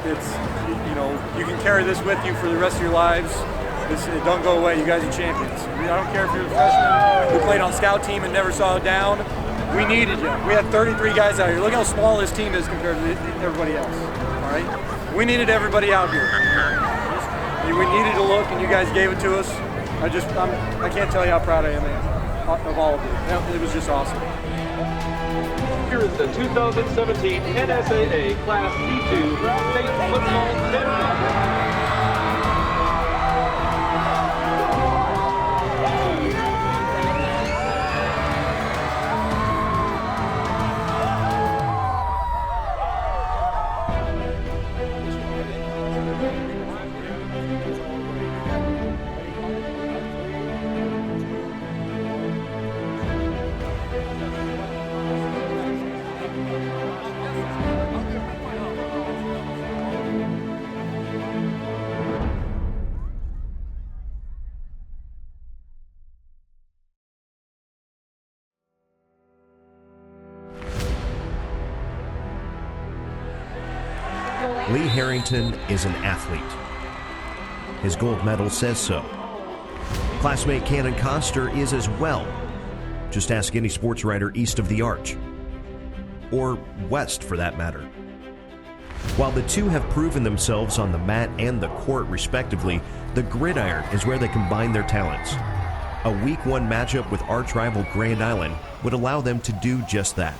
It's, you can carry this with you for the rest of your lives. It don't go away. You guys are champions. I don't care if you're a freshman who played on scout team and never saw it down. We needed you. We had 33 guys out here. Look how small this team is compared to everybody else. All right, we needed everybody out here. We needed to look, and you guys gave it to us. I can't tell you how proud I am of all of you. It was just awesome. Here is the 2017 NSAA Class D2 State Football Championship. Lee Harrington is an athlete. His gold medal says so. Classmate Cannon Coster is as well. Just ask any sports writer east of the Arch, or west for that matter. While the two have proven themselves on the mat and the court respectively, the gridiron is where they combine their talents. A Week 1 matchup with arch rival Grand Island would allow them to do just that.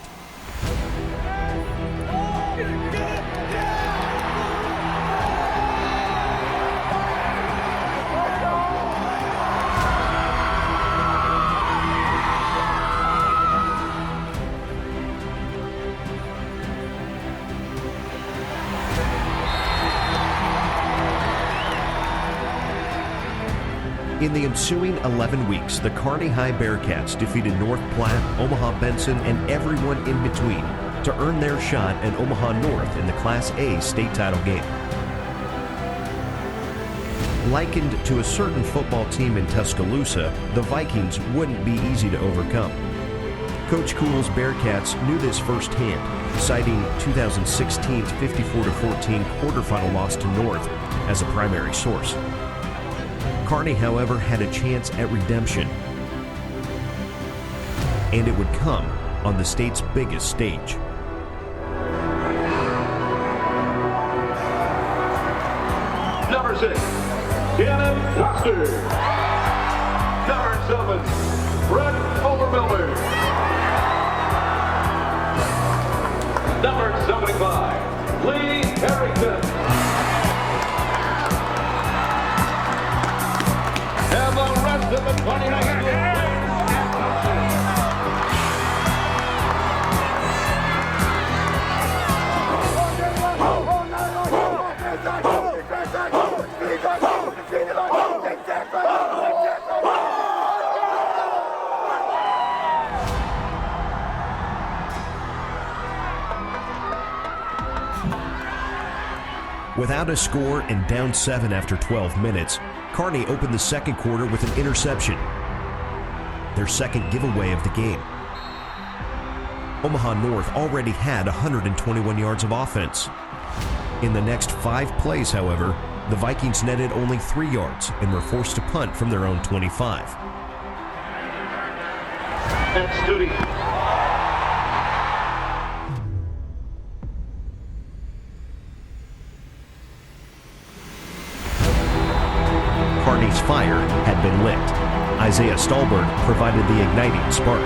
In the ensuing 11 weeks, the Kearney High Bearcats defeated North Platte, Omaha Benson, and everyone in between to earn their shot at Omaha North in the Class A state title game. Likened to a certain football team in Tuscaloosa, the Vikings wouldn't be easy to overcome. Coach Cool's Bearcats knew this firsthand, citing 2016's 54-14 quarterfinal loss to North as a primary source. Kearney, however, had a chance at redemption, and it would come on the state's biggest stage. Number 6, Cannon Coster. Number 7, Brett Overmiller. number 75, Lee Harrington. And the rest of the 20 high school players and coaches. Without a score and down 7 after 12 minutes, Kearney opened the second quarter with an interception, their second giveaway of the game. Omaha North already had 121 yards of offense. In the next 5 plays, however, the Vikings netted only 3 yards and were forced to punt from their own 25. And Studi. Kearney's fire had been lit. Isaiah Stallberg provided the igniting spark.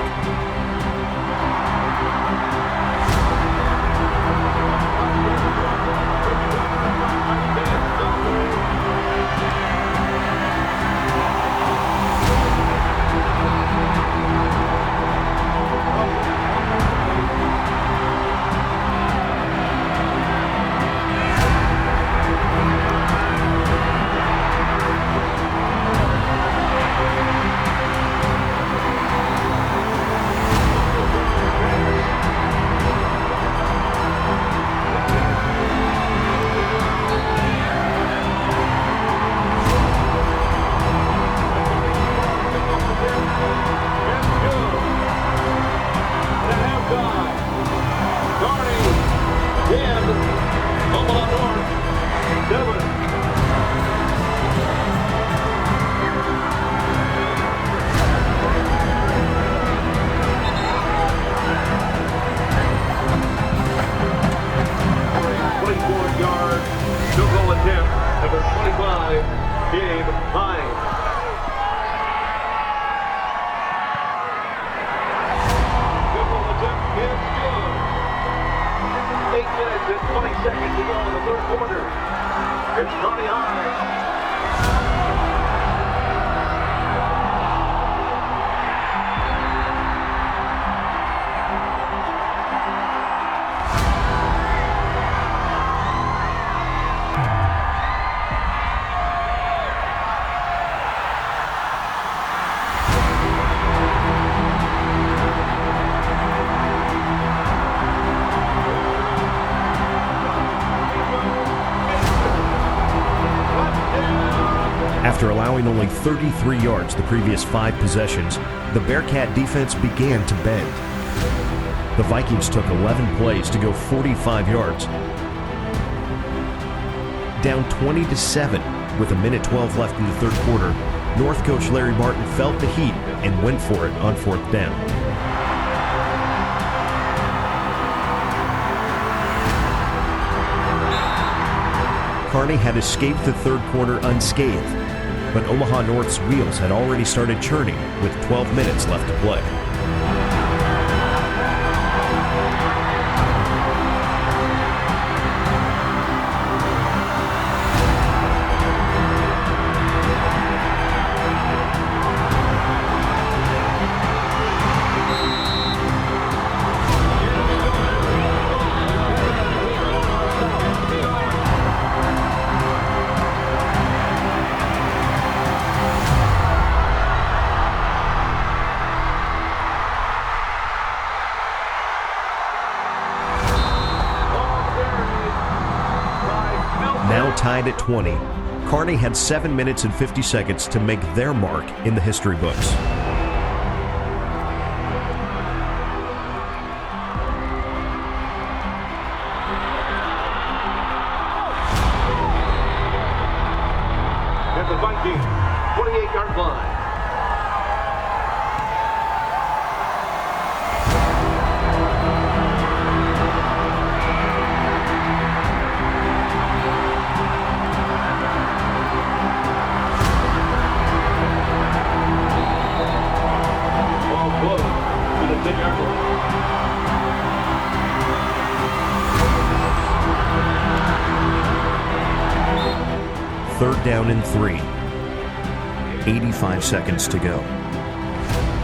After allowing only 33 yards the previous 5 possessions, the Bearcat defense began to bend. The Vikings took 11 plays to go 45 yards. Down 20-7 with 1:12 left in the third quarter, North coach Larry Martin felt the heat and went for it on 4th down. Kearney had escaped the third quarter unscathed, but Omaha North's wheels had already started churning with 12 minutes left to play. Now tied at 20, Kearney had 7 minutes and 50 seconds to make their mark in the history books. At the Vikings 28-yard line. Ball close to the 10-yard line. 3rd down and 3. 85 seconds to go.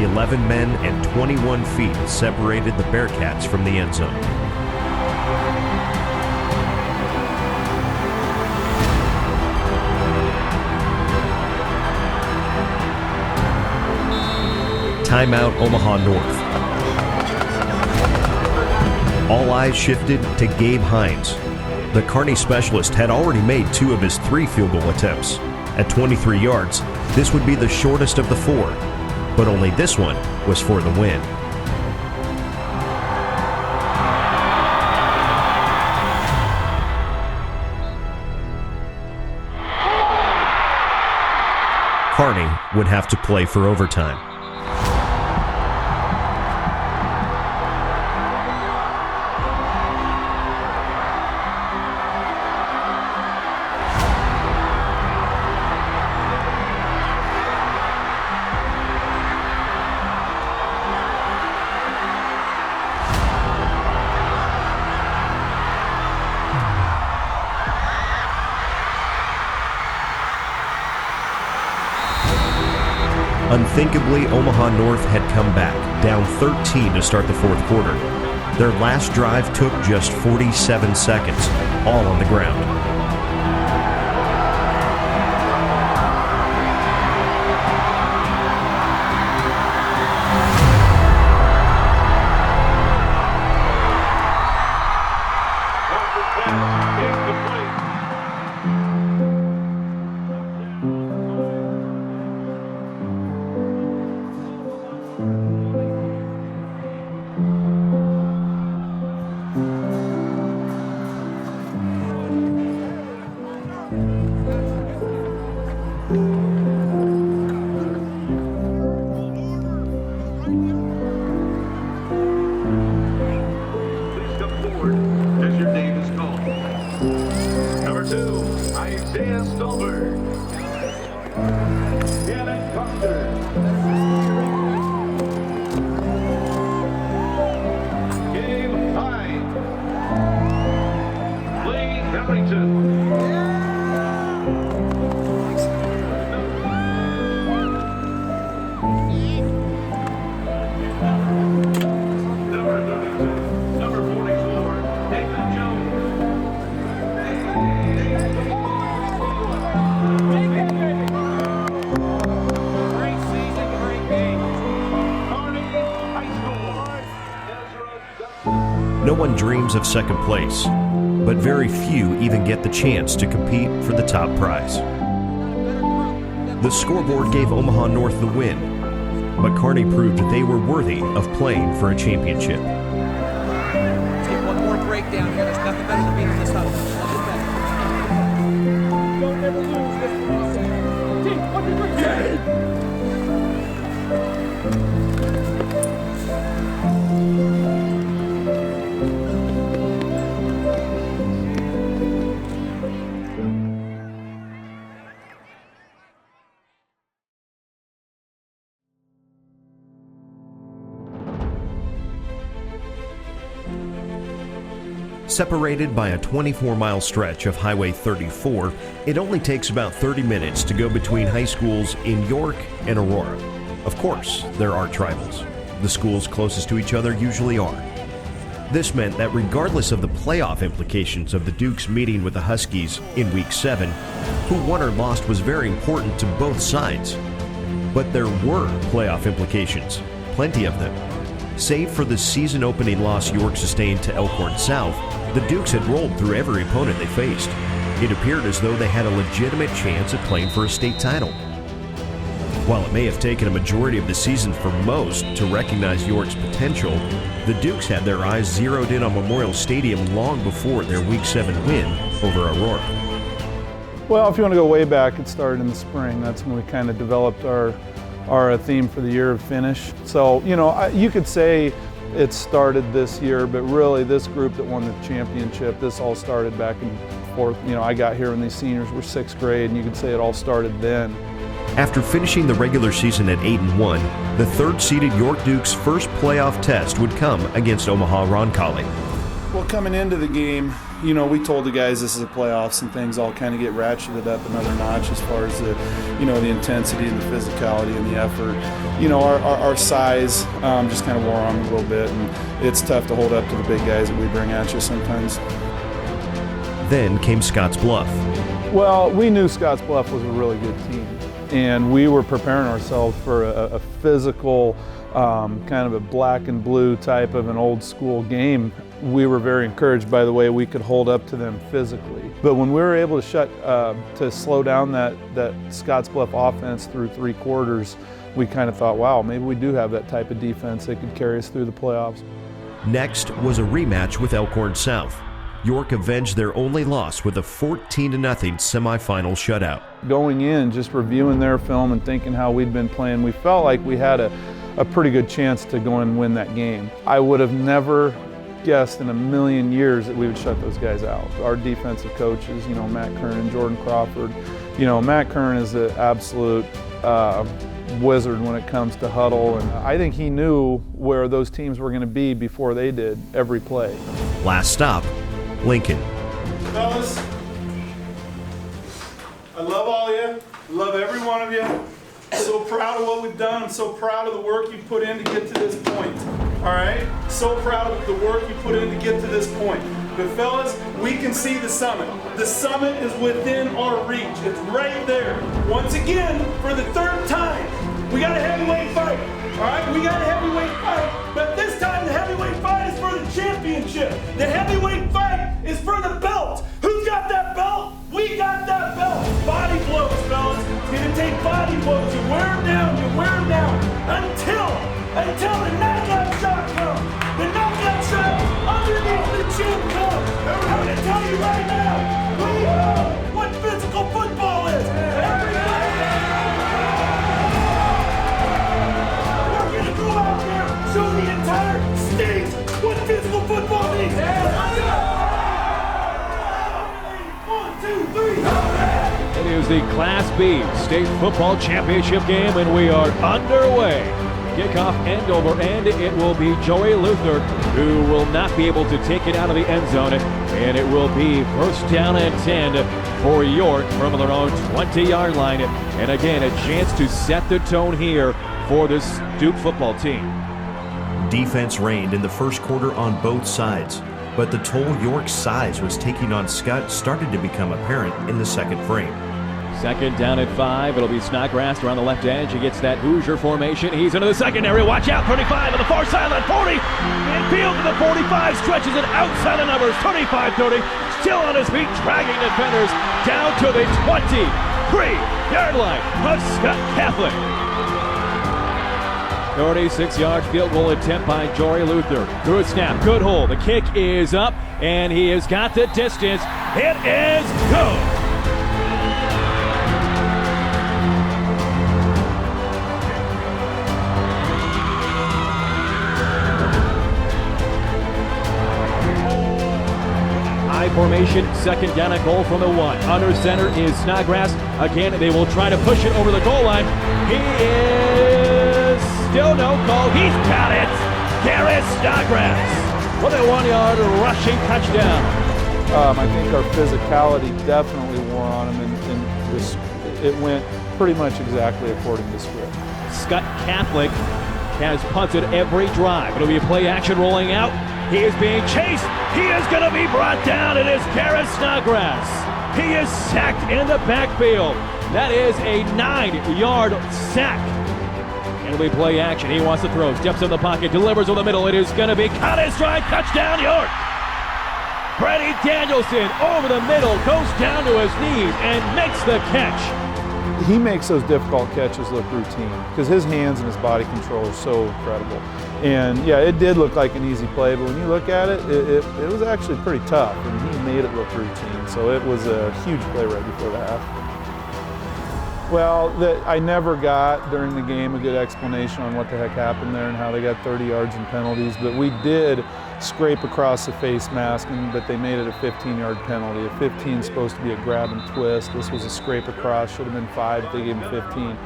11 men and 21 feet separated the Bearcats from the end zone. Timeout, Omaha North. All eyes shifted to Gabe Hines. The Kearney specialist had already made 2 of his 3 field goal attempts. At 23 yards, this would be the shortest of the 4, but only this one was for the win. Kearney would have to play for overtime. Unthinkably, Omaha North had come back, down 13 to start the 4th quarter. Their last drive took just 47 seconds, all on the ground. No one dreams of second place, but very few even get the chance to compete for the top prize. The scoreboard gave Omaha North the win, but Kearney proved that they were worthy of playing for a championship. Let's get one more breakdown here. There's nothing better than being in this huddle. Don't ever lose this process. Team, 1, 2, 3, Separated by a 24-mile stretch of Highway 34, it only takes about 30 minutes to go between high schools in York and Aurora. Of course, there are rivals. The schools closest to each other usually are. This meant that regardless of the playoff implications of the Dukes meeting with the Huskies in Week 7, who won or lost was very important to both sides. But there were playoff implications, plenty of them. Save for the season-opening loss York sustained to Elkhorn South, the Dukes had rolled through every opponent they faced. It appeared as though they had a legitimate chance at playing for a state title. While it may have taken a majority of the season for most to recognize York's potential, the Dukes had their eyes zeroed in on Memorial Stadium long before their Week 7 win over Aurora. Well, if you want to go way back, it started in the spring. That's when we kind of developed our theme for the year of finish. So, you know, you could say it started this year, but really this group that won the championship, this all started back in 4th. You know, I got here when these seniors were 6th grade, and you could say it all started then. After finishing the regular season at 8-1, the 3rd-seeded York Dukes' first playoff test would come against Omaha Roncalli. Well, coming into the game, you know, we told the guys this is a playoffs and things all kind of get ratcheted up another notch as far as the, you know, the intensity and the physicality and the effort. You know, our size just kind of wore on a little bit, and it's tough to hold up to the big guys that we bring at you sometimes. Then came Scotts Bluff. Well, we knew Scotts Bluff was a really good team, and we were preparing ourselves for a physical, kind of a black and blue type of an old school game. We were very encouraged by the way we could hold up to them physically. But when we were able to slow down that Scotts Bluff offense through 3 quarters, we kind of thought, wow, maybe we do have that type of defense that could carry us through the playoffs. Next was a rematch with Elkhorn South. York avenged their only loss with a 14-0 semifinal shutout. Going in, just reviewing their film and thinking how we'd been playing, we felt like we had a pretty good chance to go and win that game. I would have never guessed in a million years that we would shut those guys out. Our defensive coaches, you know, Matt Kern and Jordan Crawford, you know, Matt Kern is an absolute wizard when it comes to huddle, and I think he knew where those teams were going to be before they did every play. Last stop, Lincoln. Fellas, I love all of you. I love every one of you. I'm so proud of what we've done. I'm so proud of the work you put in to get to this point. All right? So proud of the work you put in to get to this point. But fellas, we can see the summit. The summit is within our reach. It's right there. Once again, for the 3rd time, we got a heavyweight fight. All right? We got a heavyweight fight. But this time, the heavyweight fight is for the championship. The heavyweight fight is for the belt. Who's got that belt? We got that belt. Body blows, fellas. It's gonna take body blows. You wear them down, until the knockout shot comes. The knockout shot underneath the chin comes. I'm gonna tell you right now, we know what physical football is. Everybody, we're gonna go out there, show the entire state what physical football means. 1, 2, 3, It is the Class B State Football Championship game, and we are underway. Kickoff end over end. It will be Joey Luther who will not be able to take it out of the end zone, and it will be 1st down and 10 for York from their own 20-yard line. And again, a chance to set the tone here for this Duke football team. Defense reigned in the first quarter on both sides, but the toll York's size was taking on Scott started to become apparent in the second frame. 2nd down at 5. It'll be Snodgrass around the left edge. He gets that Hoosier formation. He's into the secondary. Watch out, 35 on the far sideline, 40. Infield to the 45, stretches it outside the numbers. 25-30, still on his feet, dragging defenders down to the 23-yard line of Scott Catholic. 36-yard field goal attempt by Jory Luther. Good snap, good hold. The kick is up, and he has got the distance. It is good. I formation, 2nd down and goal from the 1. Under center is Snodgrass. Again, they will try to push it over the goal line. He is still no call. He's got it. Garrett Snodgrass with a 1-yard rushing touchdown. I think our physicality definitely wore on him, and it went pretty much exactly according to script. Scott Catholic has punted every drive. It'll be a play action rolling out. He is being chased. He is going to be brought down. It is Garrett Snodgrass. He is sacked in the backfield. That is a 9-yard sack. It'll be play action. He wants to throw. Steps in the pocket. Delivers over the middle. It is going to be caught in stride. Touchdown, York. Brady Danielson over the middle. Goes down to his knees and makes the catch. He makes those difficult catches look routine because his hands and his body control are so incredible. And yeah, it did look like an easy play, but when you look at it, it was actually pretty tough, and he made it look routine. So it was a huge play right before the half. Well, I never got during the game a good explanation on what the heck happened there and how they got 30 yards in penalties, but we did scrape across the face mask, but they made it a 15-yard penalty. A 15 is supposed to be a grab and twist. This was a scrape across, should have been 5 if they gave him 15.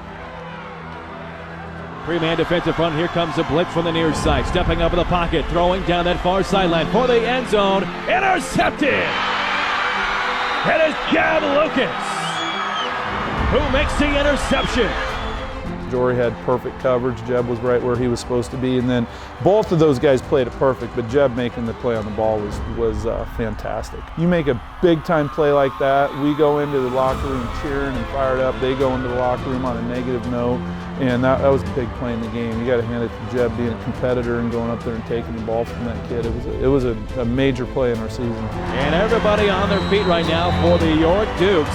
Three-man defensive front. Here comes a blitz from the near side. Stepping up in the pocket, throwing down that far sideline for the end zone. Intercepted! It is Jeb Lucas who makes the interception. Jory had perfect coverage. Jeb was right where he was supposed to be, and then both of those guys played it perfect, but Jeb making the play on the ball was fantastic. You make a big-time play like that, we go into the locker room cheering and fired up. They go into the locker room on a negative note, and that was a big play in the game. You got to hand it to Jeb being a competitor and going up there and taking the ball from that kid. It was a major play in our season. And everybody on their feet right now for the York Dukes.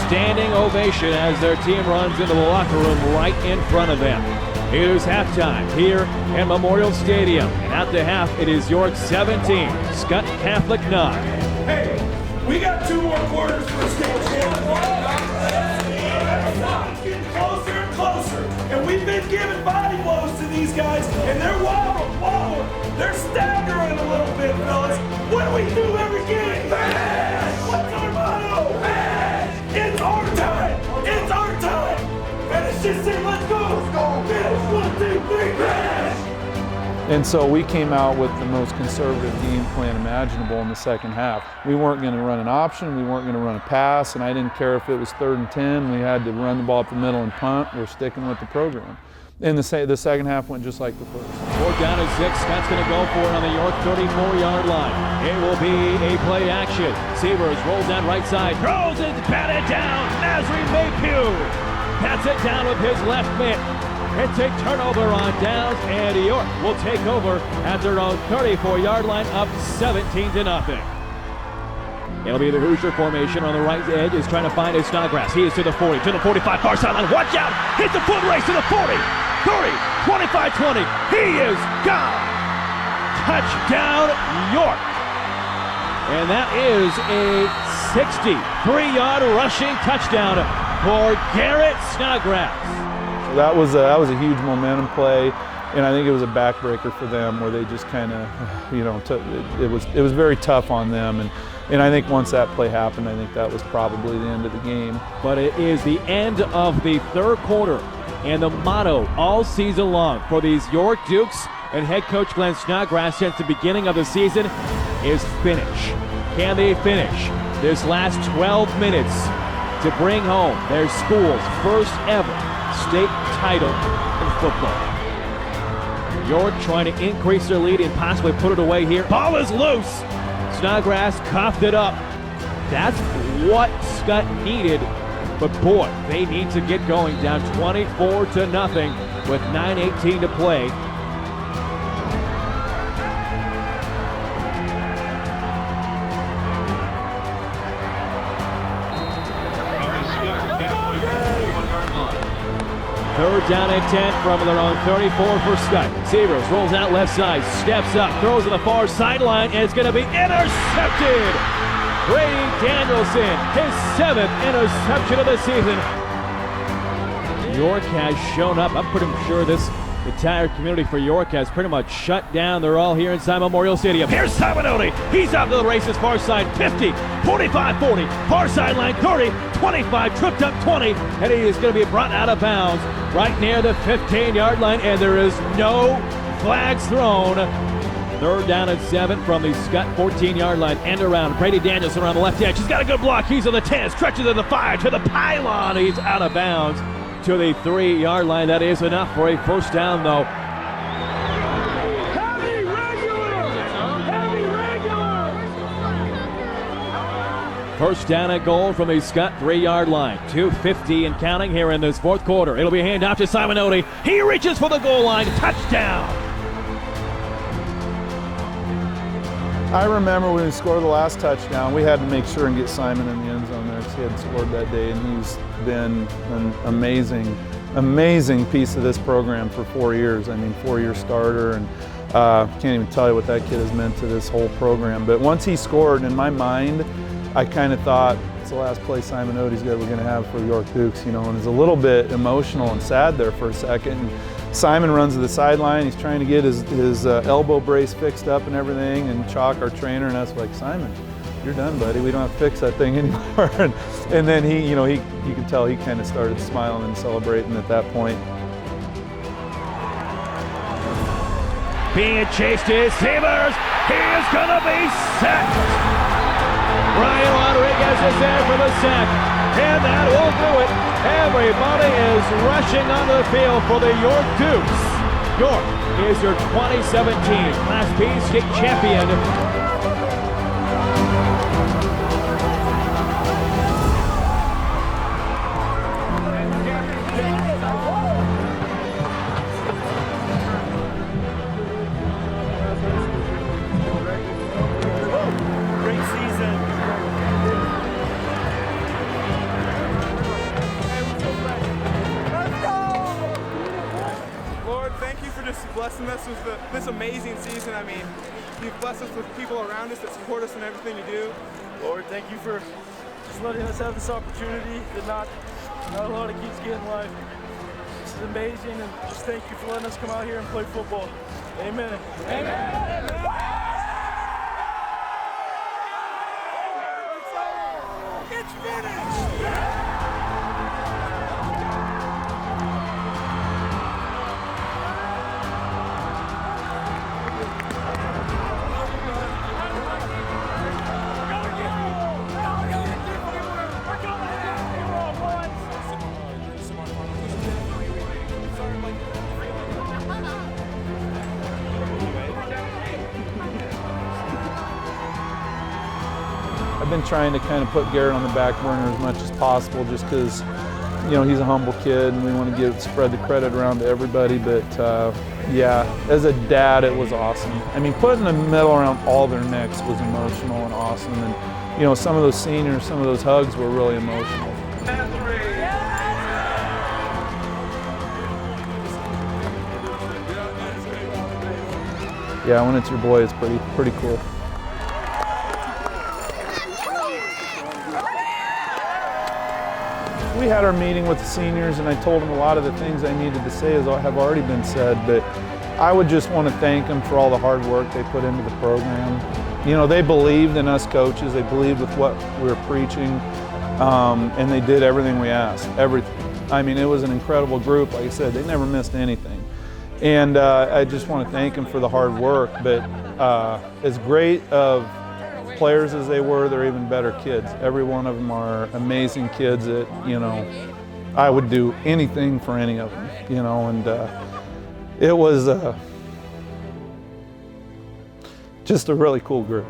Standing ovation as their team runs into the locker room right in front of them. It is halftime here at Memorial Stadium. And at the half, it is York 17, Scott Catholic 9. Hey, we got 2 more quarters for state championship. It's getting closer and closer. And we've been giving body blows to these guys, and they're wobbling. They're staggering a little bit, fellas. What do we do every game? Finish! What's our motto? Finish! It's our time! It's our time! Finish this thing, let's go! Let's go! Finish! 1, 2, 3, finish! And so we came out with the most conservative game plan imaginable in the second half. We weren't going to run an option, we weren't going to run a pass, and I didn't care if it was 3rd and 10, we had to run the ball up the middle and punt. We're sticking with the program. And the second half went just like the first. 4th down and 6. Scott's going to go for it on the York 34-yard line. It will be a play action. Severs rolls down right side, throws it, batted down. Nasri Maypew pats it down with his left mitt. It's a turnover on downs, and York will take over at their own 34-yard line, up 17-0. It'll be the Hoosier formation on the right edge, is trying to find a Snodgrass. He is to the 40, to the 45, far sideline. Watch out! Hits the foot race to the 40, 30, 25, 20. He is gone! Touchdown, York! And that is a 63-yard rushing touchdown for Garrett Snodgrass. That was a huge momentum play, and I think it was a backbreaker for them where they just kind of, it was very tough on them. And I think once that play happened, I think that was probably the end of the game. But it is the end of the 3rd quarter, and the motto all season long for these York Dukes and head coach Glenn Snodgrass since the beginning of the season is finish. Can they finish this last 12 minutes to bring home their school's first ever state title in football? York trying to increase their lead and possibly put it away here. Ball is loose. Snodgrass coughed it up. That's what Scott needed. But boy, they need to get going, down 24-0 with 9:18 to play. Third down and 10 from their own 34 for Scott. Severs rolls out left side, steps up, throws to the far sideline, and it's going to be intercepted. Brady Danielson, his 7th interception of the season. York has shown up. I'm pretty sure this entire community for York has pretty much shut down. They're all here inside Memorial Stadium. Here's Simononi. He's out to the races, far side 50, 45, 40, far sideline 30, 25, tripped up 20, and he is going to be brought out of bounds right near the 15-yard line, and there is no flags thrown. 3rd down and 7 from the Scott 14-yard line. End around. Brady Danielson around the left edge. He's got a good block. He's on the 10. Stretches to the 5. To the pylon. He's out of bounds to the 3-yard line. That is enough for a first down, though. Heavy regular! Heavy regular! First down and goal from the Scott 3-yard line. 2:50 and counting here in this 4th quarter. It'll be a handoff to Simononi. He reaches for the goal line. Touchdown! I remember when we scored the last touchdown, we had to make sure and get Simon in the end zone there because he hadn't scored that day, and he's been an amazing piece of this program for 4 years. I mean, 4-year starter, and can't even tell you what that kid has meant to this whole program. But once he scored, in my mind, I kind of thought, it's the last play Simon Odie's we're going to have for York Dukes, and it's a little bit emotional and sad there for a second. And Simon runs to the sideline. He's trying to get his elbow brace fixed up and everything, and Chalk, our trainer, and us like, Simon, you're done, buddy. We don't have to fix that thing anymore. and then you can tell he kind of started smiling and celebrating at that point. being chased to his receivers. He is going to be sacked. Ryan Rodriguez is there for the sack, and that will do it. Everybody is rushing onto the field for the York Dukes. York is your 2017 Class B state champion. Great season. Lord, thank you for just blessing us with this amazing season. I mean, you've blessed us with people around us that support us in everything we do. Lord, thank you for just letting us have this opportunity that not a lot of kids get in life. This is amazing, and just thank you for letting us come out here and play football. Amen. Amen. It's finished! I've been trying to kind of put Garrett on the back burner as much as possible just because, you know, he's a humble kid and we want to spread the credit around to everybody. But yeah, as a dad, it was awesome. I mean, putting the medal around all their necks was emotional and awesome. And, you know, some of those seniors, some of those hugs were really emotional. Yeah, when it's your boy, it's pretty cool. We had our meeting with the seniors and I told them a lot of the things I needed to say have already been said, but I would just want to thank them for all the hard work they put into the program. You know, they believed in us coaches, they believed with what we were preaching, and they did everything we asked, everything. I mean, it was an incredible group. Like I said, they never missed anything. And I just want to thank them for the hard work, but as great of players as they were, they're even better kids. Every one of them are amazing kids that, you know, I would do anything for any of them, you know, and it was just a really cool group.